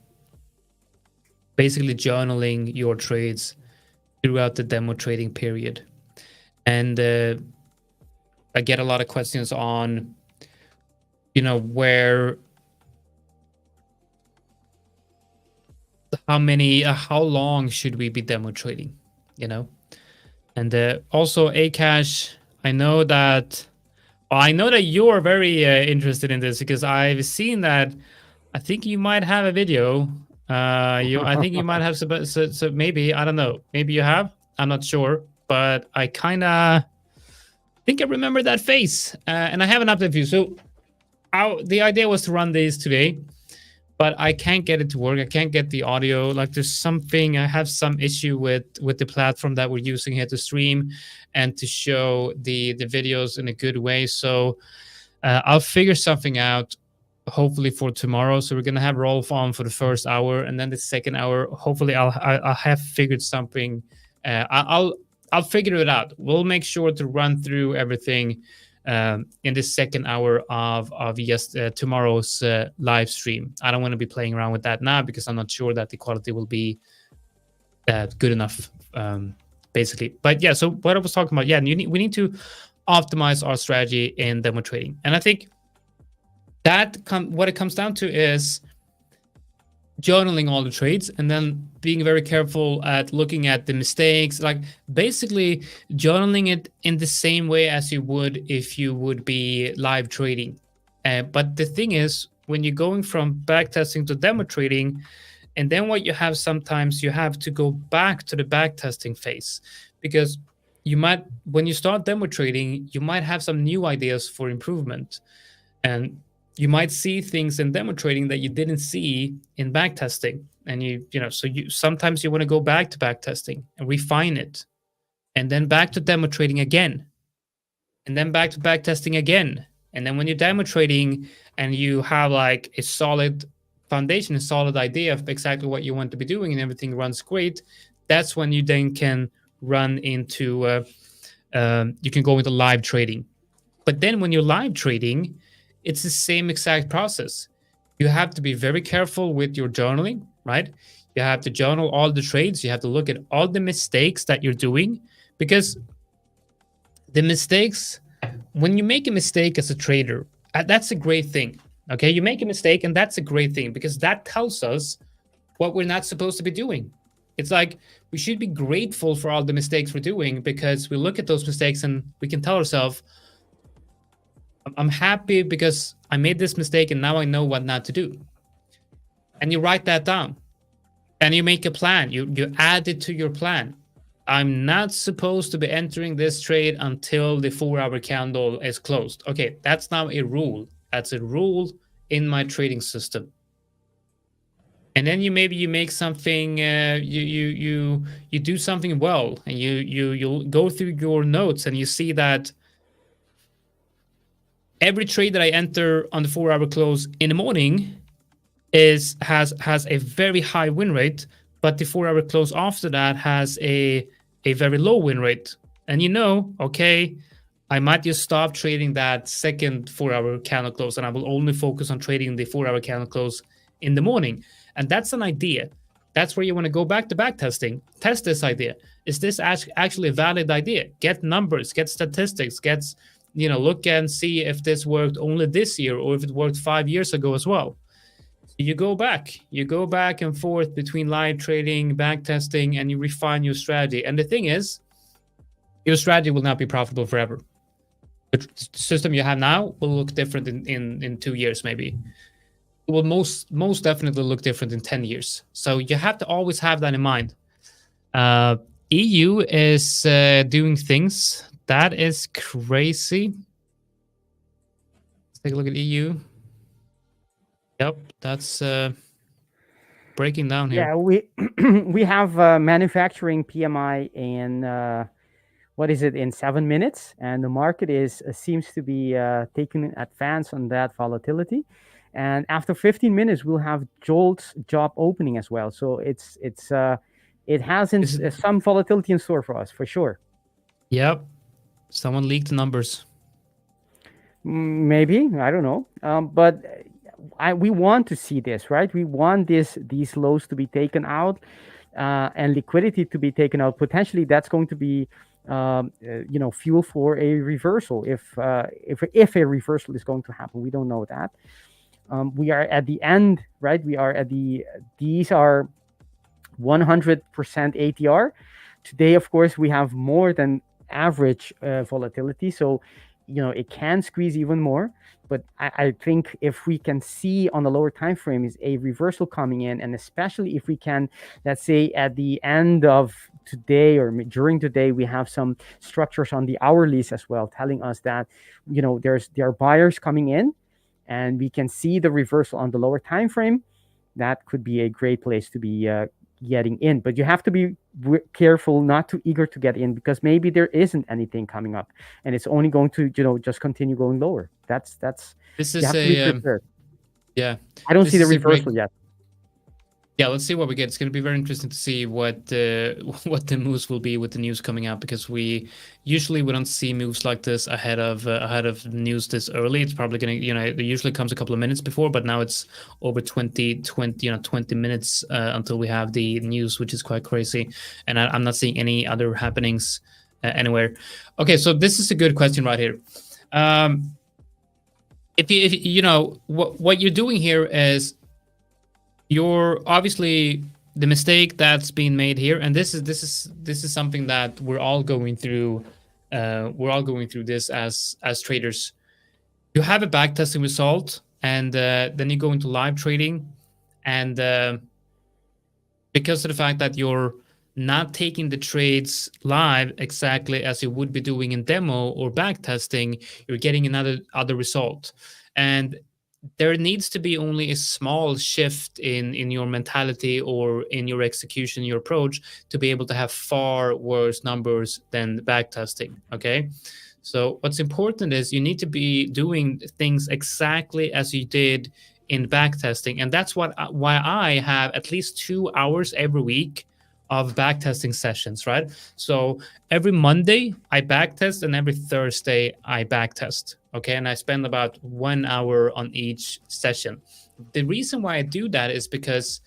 basically journaling your trades throughout the demo trading period. And I get a lot of questions on, how long should we be demo trading, And also Akash, I know that you're very interested in this, because I've seen that. I think you might have a video. I think you might have so maybe, I don't know. Maybe you have. I'm not sure, but I kind of think I remember that face, and I have an update for you. So, the idea was to run these today, but I can't get it to work. I can't get the audio. Like, there's something. I have some issue with the platform that we're using here to stream and to show the videos in a good way. So I'll figure something out, hopefully for tomorrow. So we're gonna have Rolf on for the first hour, and then the second hour, hopefully I'll have figured something. I'll figure it out. We'll make sure to run through everything in the second hour of tomorrow's live stream. I don't want to be playing around with that now, because I'm not sure that the quality will be good enough, basically. But yeah, so what I was talking about, we need to optimize our strategy in demo trading. And I think that what it comes down to is journaling all the trades, and then being very careful at looking at the mistakes, like basically journaling it in the same way as you would if you would be live trading. But the thing is, when you're going from back testing to demo trading, and then what you have, sometimes you have to go back to the back testing phase, because you might, when you start demo trading, you might have some new ideas for improvement, and you might see things in demo trading that you didn't see in back testing. And sometimes you want to go back to back testing and refine it, and then back to demo trading again, and then back to back testing again. And then when you're demo trading and you have like a solid foundation, a solid idea of exactly what you want to be doing, and everything runs great, that's when you then can run into you can go into live trading. But then when you're live trading, it's the same exact process. You have to be very careful with your journaling, right? You have to journal all the trades. You have to look at all the mistakes that you're doing, because the mistakes, when you make a mistake as a trader, that's a great thing. Okay, you make a mistake, and that's a great thing, because that tells us what we're not supposed to be doing. It's like we should be grateful for all the mistakes we're doing, because we look at those mistakes and we can tell ourselves, I'm happy because I made this mistake and now I know what not to do. And you write that down and you make a plan. You add it to your plan. I'm not supposed to be entering this trade until the 4-hour candle is closed. Okay, that's now a rule. That's a rule in my trading system. And then you make something, you do something well, and you'll go through your notes and you see that every trade that I enter on the 4-hour close in the morning has a very high win rate, but the 4-hour close after that has a very low win rate. And okay, I might just stop trading that second 4-hour candle close, and I will only focus on trading the 4-hour candle close in the morning. And that's an idea. That's where you want to go back to backtesting. Test this idea. Is this actually a valid idea? Get numbers, get statistics, look and see if this worked only this year or if it worked 5 years ago as well. You go back and forth between live trading, back testing, and you refine your strategy. And the thing is, your strategy will not be profitable forever. The system you have now will look different in 2 years, maybe. It will most definitely look different in 10 years. So you have to always have that in mind. EU is doing things. That is crazy. Let's take a look at EU. Yep, that's breaking down here. Yeah, we have manufacturing PMI in in 7 minutes, and the market seems to be taking advance on that volatility. And after 15 minutes, we'll have Jolt's job opening as well. So it has some volatility in store for us, for sure. Yep. Someone leaked the numbers. Maybe, I don't know. But we want to see this, right? We want these lows to be taken out and liquidity to be taken out. Potentially, that's going to be fuel for a reversal. If a reversal is going to happen, we don't know that. We are at the end, right? These are 100% ATR. Today, of course, we have more than average volatility. So, it can squeeze even more. But I think if we can see on the lower time frame is a reversal coming in, and especially if we can, let's say at the end of today or during today, we have some structures on the hourlies as well, telling us that, there are buyers coming in, and we can see the reversal on the lower time frame. That could be a great place to be getting in. But you have to be careful, not too eager to get in, because maybe there isn't anything coming up, and it's only going to just continue going lower. That's this is a yeah. I don't see the reversal yet. Yeah, let's see what we get. It's going to be very interesting to see what the moves will be with the news coming out, because we don't see moves like this ahead of news this early. It's probably going to, it usually comes a couple of minutes before, but now it's over 20 minutes until we have the news, which is quite crazy. And I'm not seeing any other happenings anywhere. Okay, so this is a good question right here. If what you're doing here is, you're obviously the mistake that's being made here, and this is something that we're all going through. We're all going through this as traders. You have a backtesting result, and then you go into live trading, and because of the fact that you're not taking the trades live exactly as you would be doing in demo or backtesting, you're getting another result. And there needs to be only a small shift in your mentality or in your execution, your approach, to be able to have far worse numbers than backtesting. Okay, so what's important is you need to be doing things exactly as you did in backtesting. And that's why I have at least 2 hours every week of backtesting sessions, right? So every Monday I backtest, and every Thursday I backtest. Okay, and I spend about 1 hour on each session. The reason why I do that is because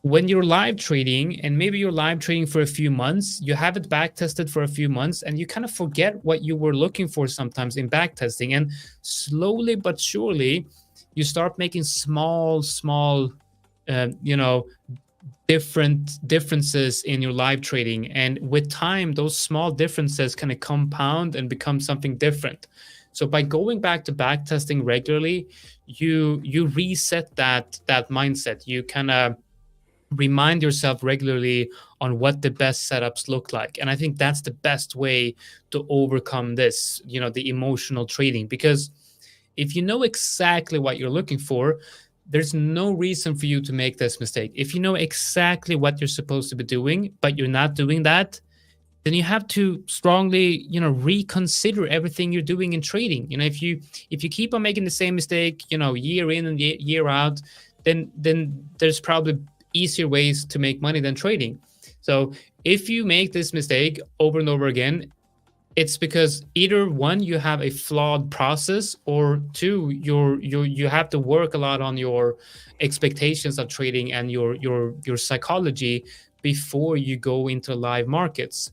when you're live trading, and maybe you're live trading for a few months, you have it backtested for a few months, and you kind of forget what you were looking for sometimes in backtesting. And slowly but surely, you start making small, differences in your live trading. And with time, those small differences kind of compound and become something different. So by going back to backtesting regularly, you reset that mindset. You kind of remind yourself regularly on what the best setups look like. And I think that's the best way to overcome this, the emotional trading. Because if you know exactly what you're looking for, there's no reason for you to make this mistake. If you know exactly what you're supposed to be doing, but you're not doing that, then you have to strongly, reconsider everything you're doing in trading. If you keep on making the same mistake, year in and year out, then there's probably easier ways to make money than trading. So if you make this mistake over and over again, it's because either one, you have a flawed process, or two, you have to work a lot on your expectations of trading and your psychology before you go into live markets.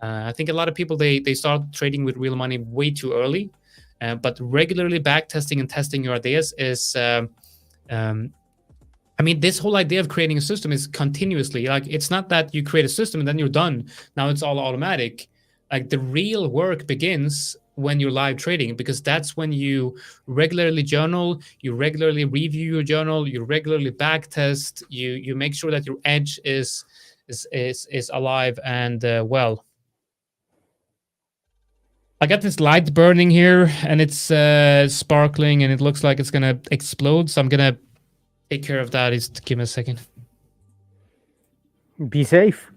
I think a lot of people, they start trading with real money way too early, but regularly backtesting and testing your ideas is this whole idea of creating a system is continuously. Like, it's not that you create a system and then you're done. Now it's all automatic. Like, the real work begins when you're live trading, because that's when you regularly journal, you regularly review your journal, you regularly backtest, you make sure that your edge is alive and well. I got this light burning here, and it's sparkling, and it looks like it's gonna explode. So I'm gonna take care of that. Just give me a second. Be safe.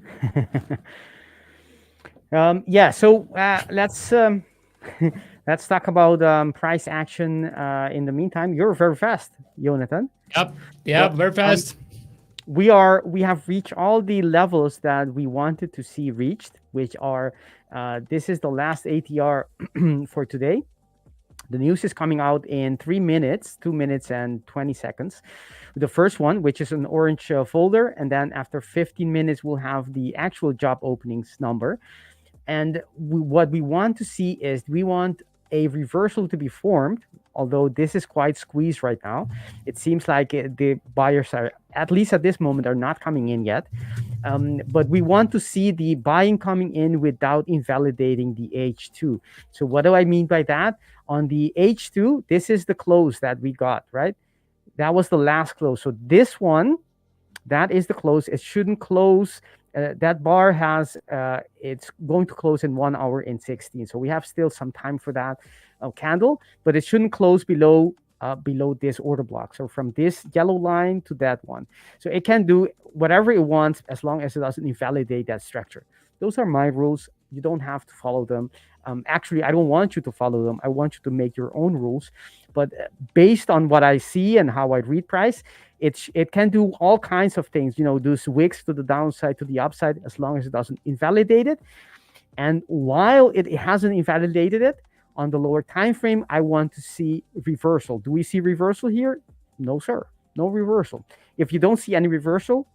Yeah. So let's let's talk about price action. In the meantime, you're very fast, Jonathan. Yep. Very fast. We have reached all the levels that we wanted to see reached, which are this is the last ATR for today. The news is coming out in 3 minutes, 2 minutes and 20 seconds. The first one, which is an orange folder, and then after 15 minutes, we'll have the actual job openings number. And what we want to see is we want a reversal to be formed, although this is quite squeezed right now. It seems like the buyers are, at least at this moment, are not coming in yet. But we want to see the buying coming in without invalidating the H2. So what do I mean by that? On the H2, this is the close that we got, right? That was the last close. So this one, that is the close. It shouldn't close. That bar has, it's going to close in 1 hour and 16. So we have still some time for that candle, but it shouldn't close below this order block. So from this yellow line to that one. So it can do whatever it wants as long as it doesn't invalidate that structure. Those are my rules. You don't have to follow them. Actually, I don't want you to follow them. I want you to make your own rules. But based on what I see and how I read price, it can do all kinds of things. Do wicks to the downside, to the upside, as long as it doesn't invalidate it. And while it hasn't invalidated it on the lower time frame, I want to see reversal. Do we see reversal here? No, sir. No reversal. If you don't see any reversal,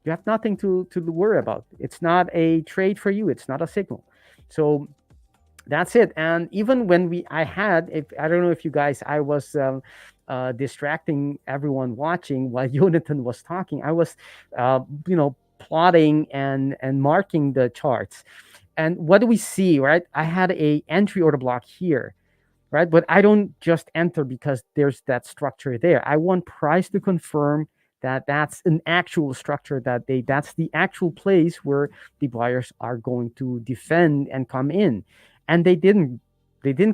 you have nothing to worry about. It's not a trade for you. It's not a signal. So that's it. And even when I don't know if you guys, I was distracting everyone watching while Jonathan was talking. I was, plotting and marking the charts. And what do we see, right? I had a entry order block here, right? But I don't just enter because there's that structure there. I want price to confirm that that's an actual structure, that's the actual place where the buyers are going to defend and come in. And they didn't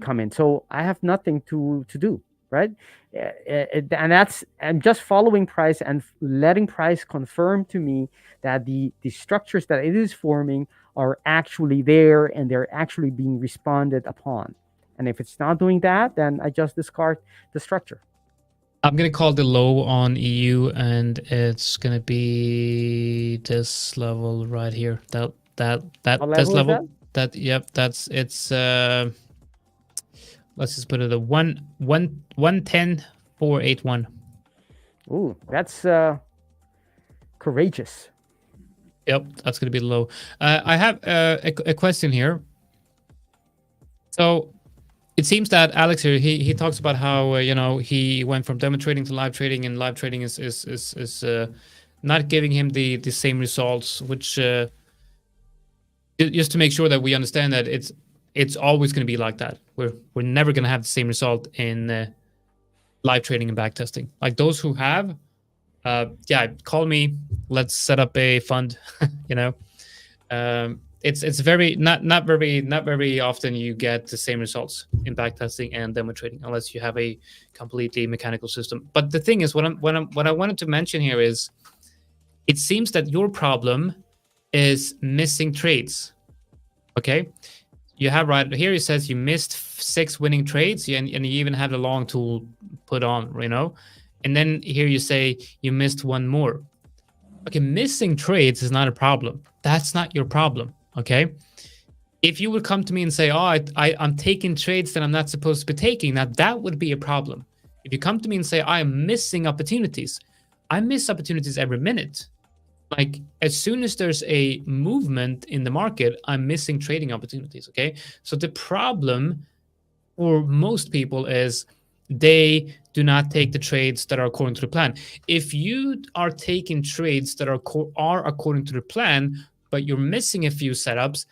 come in. So I have nothing to do, right? And I'm just following price and letting price confirm to me that the structures that it is forming are actually there and they're actually being responded upon. And if it's not doing that, then I just discard the structure. I'm gonna call the low on EU, and it's gonna be this level right here. What This level is level. that? Yep. It's. Let's just put it at 110,481. Ooh, that's courageous. Yep, that's gonna be low. I have a question here. So it seems that Alex here, he talks about how he went from demo trading to live trading, and live trading is not giving him the same results. Which just to make sure that we understand that it's always going to be like that. We're never going to have the same result in live trading and backtesting. Like those who have, yeah, call me. Let's set up a fund. It's very not very often you get the same results in backtesting and demo trading unless you have a completely mechanical system. But the thing is, what I wanted to mention here is, it seems that your problem is missing trades. Okay, you have right here. It says you missed 6 winning trades, and you even have the long tool put on, and then here you say you missed 1 more. Okay, missing trades is not a problem. That's not your problem. Okay, if you would come to me and say, "Oh, I'm taking trades that I'm not supposed to be taking," now that would be a problem. If you come to me and say, "I am missing opportunities," I miss opportunities every minute. Like as soon as there's a movement in the market, I'm missing trading opportunities. Okay, so the problem for most people is they do not take the trades that are according to the plan. If you are taking trades that are according to the plan, but you're missing a few setups,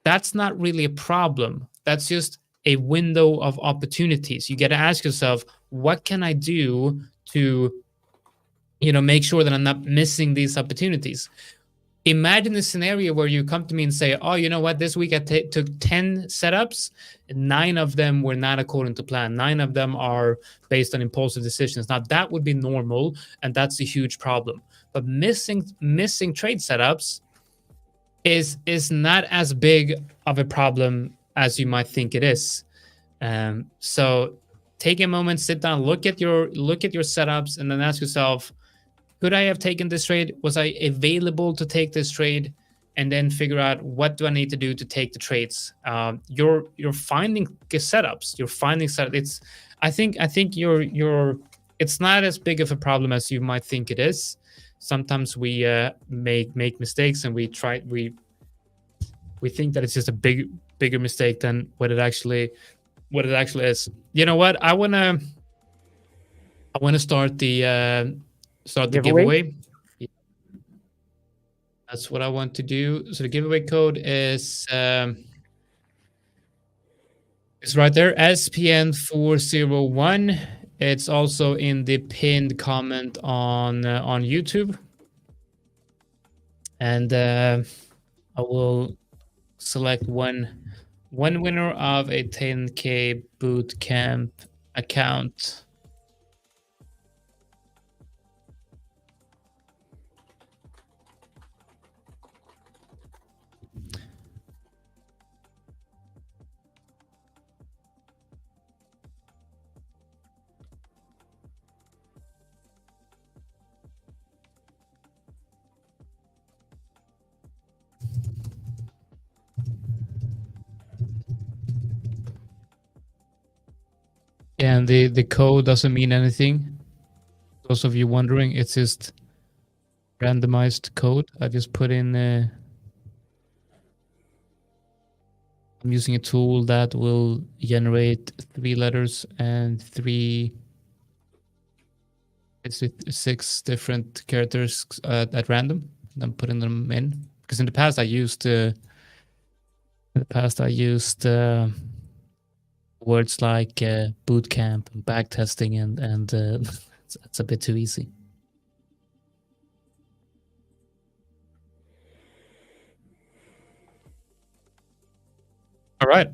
that's not really a problem. That's just a window of opportunities. You got to ask yourself, what can I do to make sure that I'm not missing these opportunities? Imagine a scenario where you come to me and say, "Oh, you know what? This week I took 10 setups, and 9 of them were not according to plan. 9 of them are based on impulsive decisions." Now that would be normal, and that's a huge problem. But missing trade setups is not as big of a problem as you might think it is. So take a moment, sit down, look at your setups, and then ask yourself, could I have taken this trade? Was I available to take this trade? And then figure out, what do I need to do to take the trades? You're finding setups. You're finding setups. I think it's not as big of a problem as you might think it is. Sometimes we make mistakes, and we think that it's just a bigger mistake than what it actually is. You know what? I wanna start the giveaway. Yeah. That's what I want to do. So the giveaway code is right there, SPN401. It's also in the pinned comment on YouTube. And I will select one winner of a 10K bootcamp account. And the code doesn't mean anything. Those of you wondering, it's just randomized code. I just put in. I'm using a tool that will generate 3 letters and 6 different characters at random. And I'm putting them in, because in the past I used words like bootcamp and backtesting, and it's a bit too easy. All right.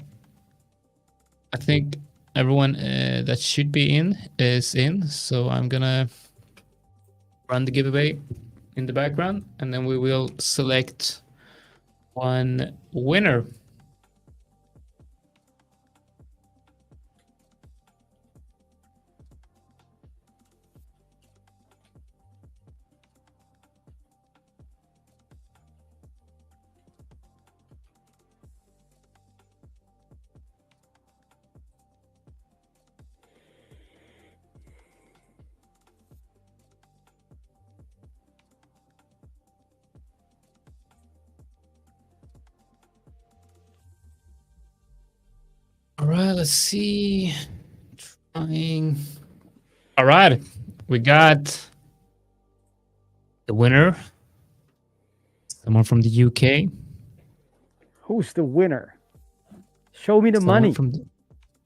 I think everyone that should be in is in. So I'm gonna run the giveaway in the background, and then we will select one winner. All right, let's see. Trying. All right, we got the winner. Someone from the UK. Who's the winner? Show me the money.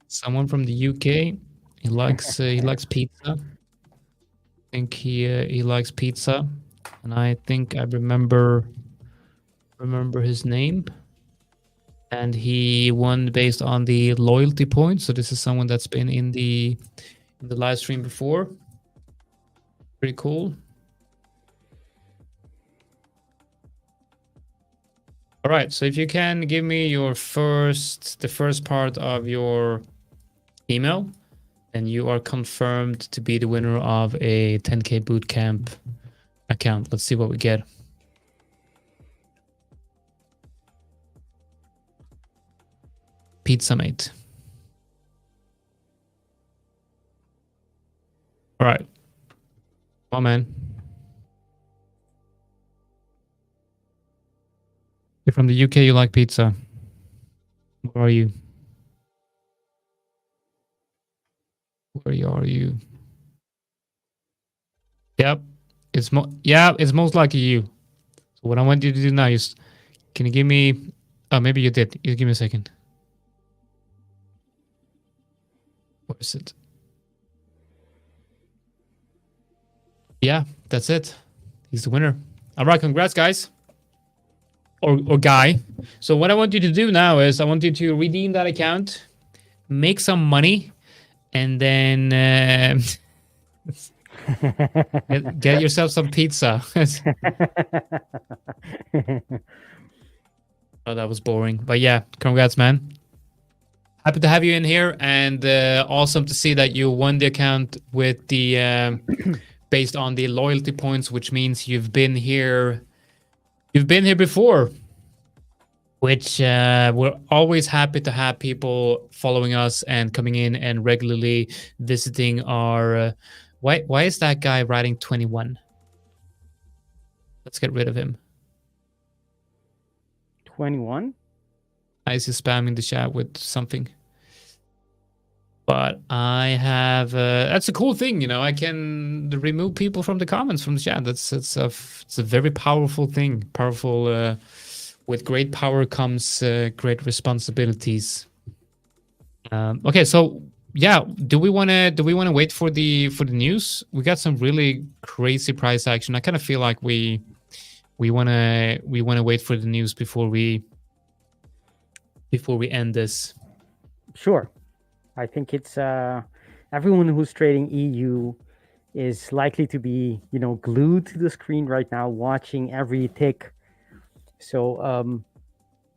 Someone from the UK. He likes pizza. I think he likes pizza, and I think I remember his name. And he won based on the loyalty points. So this is someone that's been in the live stream before. Pretty cool. All right, so if you can give me the first part of your email, then you are confirmed to be the winner of a 10K bootcamp account. Let's see what we get. Pizza mate. All right. Come on, man. You're from the UK, you like pizza. Where are you? Where are you? Yep. It's most likely you. So what I want you to do now is, can you give me, oh, maybe you did. You give me a second. Where is it? Yeah, that's it. He's the winner. All right, congrats, guys. Or guy. So what I want you to do now is I want you to redeem that account, make some money, and then get yourself some pizza. Oh, that was boring. But yeah, congrats, man. Happy to have you in here, and awesome to see that you won the account with the based on the loyalty points, which means you've been here before. Which we're always happy to have people following us and coming in and regularly visiting our. Why is that guy writing 21? Let's get rid of him. 21? Is he spamming the chat with something? But I have. That's a cool thing, you know. I can remove people from the comments from the chat. It's a very powerful thing. Powerful. With great power comes great responsibilities. Okay, so yeah, do we want to wait for the news? We got some really crazy price action. I kind of feel like we want to wait for the news before we end this. Sure. I think it's everyone who's trading EU is likely to be, glued to the screen right now, watching every tick. So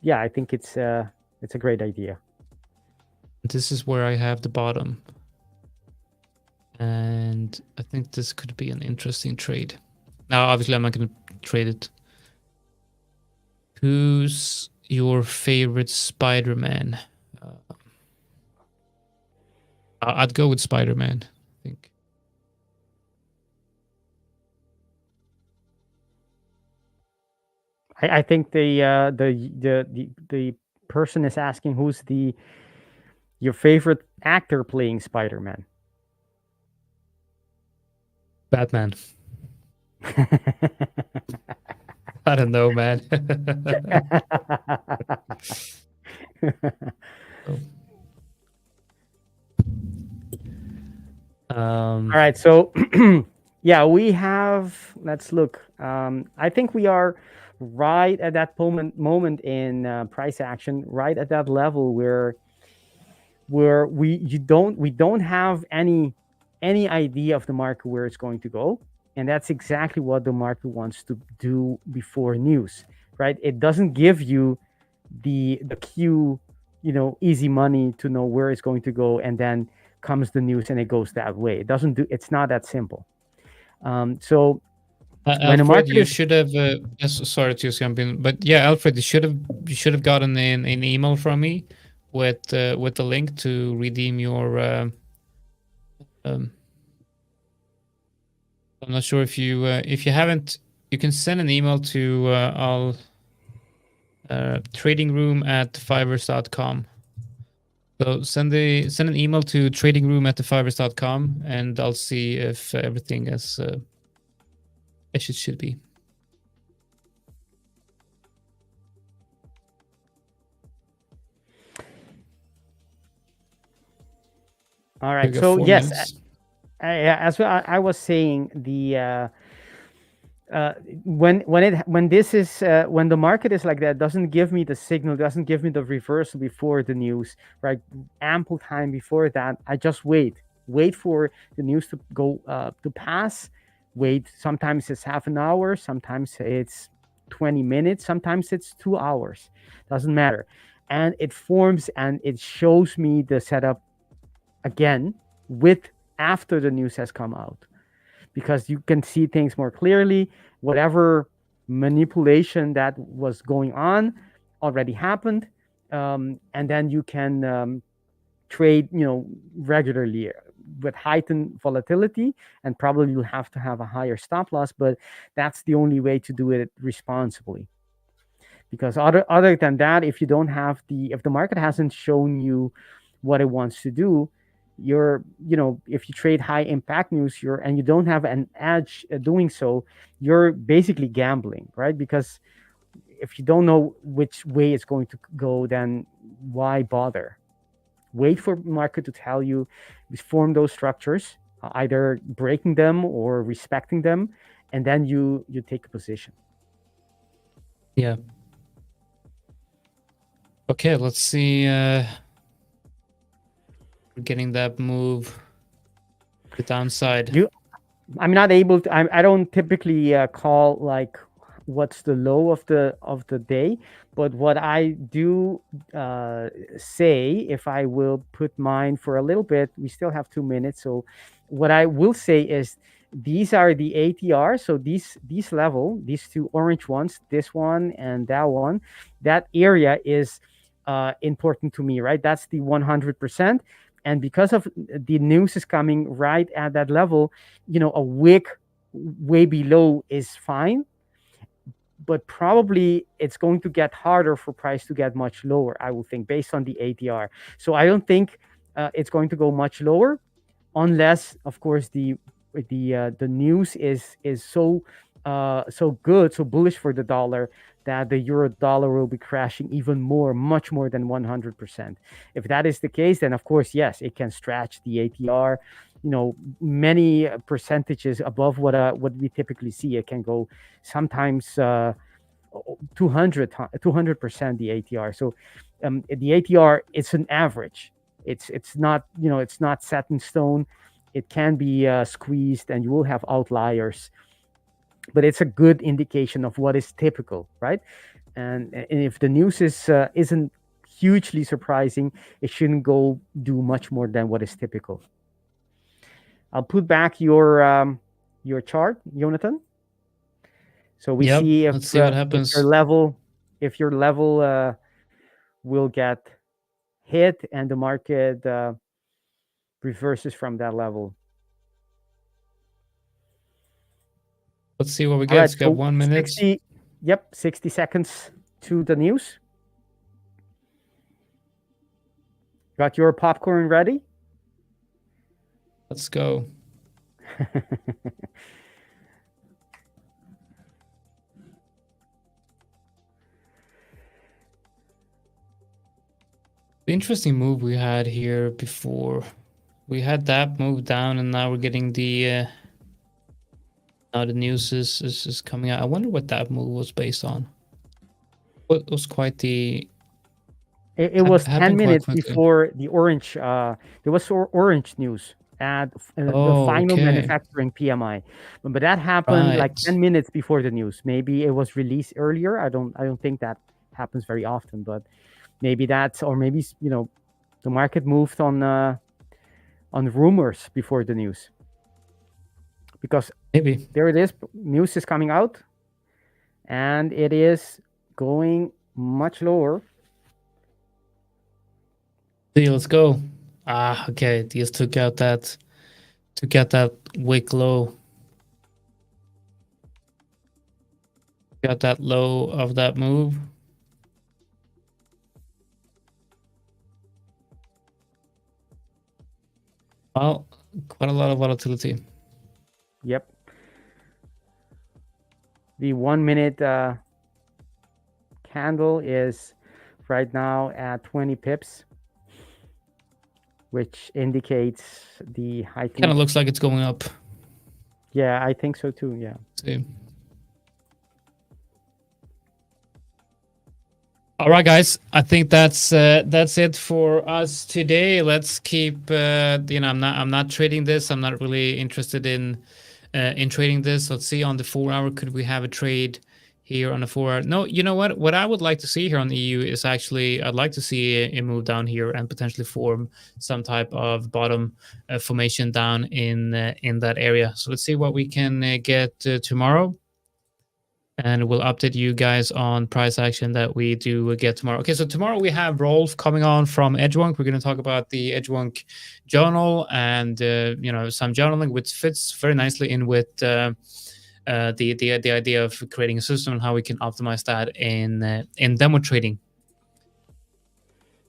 yeah, I think it's a great idea. This is where I have the bottom, and I think this could be an interesting trade. Now, obviously, I'm not going to trade it. Who's your favorite Spider-Man? I'd go with Spider-Man, I think. I think the person is asking who's your favorite actor playing Spider-Man. Batman. I don't know, man. All right, so yeah, we have. Let's look. I think we are right at that moment in price action, right at that level where we don't have any idea of the market where it's going to go, and that's exactly what the market wants to do before news, right? It doesn't give you the cue, easy money to know where it's going to go, and then comes the news and it goes that way. It's not that simple. So Alfred, you should have. Sorry to jump in, but yeah, Alfred, you should have gotten an email from me with the link to redeem your. I'm not sure if you haven't. You can send an email to our trading room at the5ers.com. So send an email to tradingroom@the5ers.com, and I'll see if everything is as it should be. All right. We got So 4 yes, minutes. as I was saying, the when the market is like that, doesn't give me the signal, doesn't give me the reversal before the news, right? Ample time before that, I just wait for the news to go to pass. Wait. Sometimes it's half an hour, sometimes it's 20 minutes, sometimes it's 2 hours. Doesn't matter, and it forms and it shows me the setup again with after the news has come out, because you can see things more clearly. Whatever manipulation that was going on already happened, and then you can trade, regularly with heightened volatility, and probably you'll have to have a higher stop loss, but that's the only way to do it responsibly. Because other than that, if the market hasn't shown you what it wants to do, if you trade high impact news, and you don't have an edge doing so, you're basically gambling, right? Because if you don't know which way it's going to go, then why bother? Wait for market to tell you, form those structures, either breaking them or respecting them, and then you take a position. Yeah. Okay, let's see. We're getting that move. The downside. I'm not able to. I don't typically call like what's the low of the day, but what I do say, if I will put mine for a little bit, we still have 2 minutes. So what I will say is these are the ATR. So these level, these two orange ones, this one and that one, that area is important to me, right? That's the 100%. And because of the news is coming right at that level, a wick way below is fine, but probably it's going to get harder for price to get much lower, I would think, based on the ATR. So I don't think it's going to go much lower, unless, of course, the news is so good, so bullish for the dollar, that the euro dollar will be crashing even more, much more than 100%. If that is the case, then of course, yes, it can stretch the ATR, many percentages above what we typically see. It can go sometimes 200% the ATR. So the ATR, it's an average. It's not it's not set in stone. It can be squeezed, and you will have outliers, but it's a good indication of what is typical, right? And if the news isn't hugely surprising, it shouldn't go do much more than what is typical. I'll put back your chart, Jonathan. So we see if let's see what happens. if your level will get hit and the market reverses from that level. Let's see what we get. Right, it's got 1 minute. 60 seconds to the news. Got your popcorn ready? Let's go. The interesting move we had here before. We had that move down, and now we're getting the now the news is coming out. I wonder what that move was based on. It was quite the... It was 10 minutes before the orange. There was orange news at the final manufacturing PMI, but that happened like 10 minutes before the news. Maybe it was released earlier. I don't think that happens very often, but maybe that's, or maybe the market moved on rumors before the news, because maybe there it is. News is coming out, and it is going much lower. See, let's go. Okay. Just took out that wick low. Got that low of that move. Well, quite a lot of volatility. Yep. The 1 minute candle is right now at 20 pips, which indicates the high. Kind of looks like it's going up. Yeah, I think so too. Yeah. See. All right, guys. I think that's it for us today. Let's keep. I'm not trading this. I'm not really interested in trading this. Let's see on the 4-hour. Could we have a trade here on the 4-hour? No. You know what? What I would like to see here on the EU is actually I'd like to see a move down here and potentially form some type of bottom formation down in that area. So let's see what we can get tomorrow. And we'll update you guys on price action that we do get tomorrow. Okay, so tomorrow we have Rolf coming on from Edgewonk. We're going to talk about the Edgewonk journal and some journaling, which fits very nicely in with the idea of creating a system and how we can optimize that in demo trading.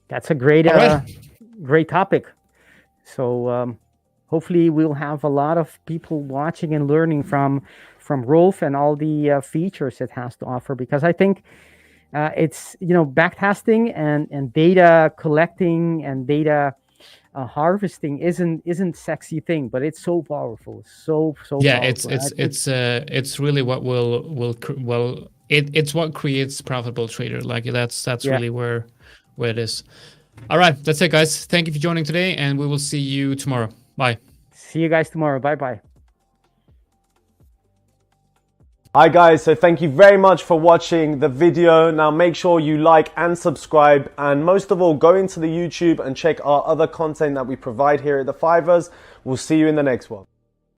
That's a great great topic. So hopefully we'll have a lot of people watching and learning from Rolf and all the features it has to offer, because I think it's backtesting and data collecting and data harvesting isn't sexy thing, but it's so powerful, so yeah powerful. It's really what it's what creates profitable trader. Like that's really where it is. All right, that's it, guys. Thank you for joining today, and we will see you tomorrow. Bye. See you guys tomorrow. Bye. Hi guys, so thank you very much for watching the video. Now make sure you like and subscribe, and most of all go into the YouTube and check our other content that we provide here at The 5ers. We'll see you in the next one.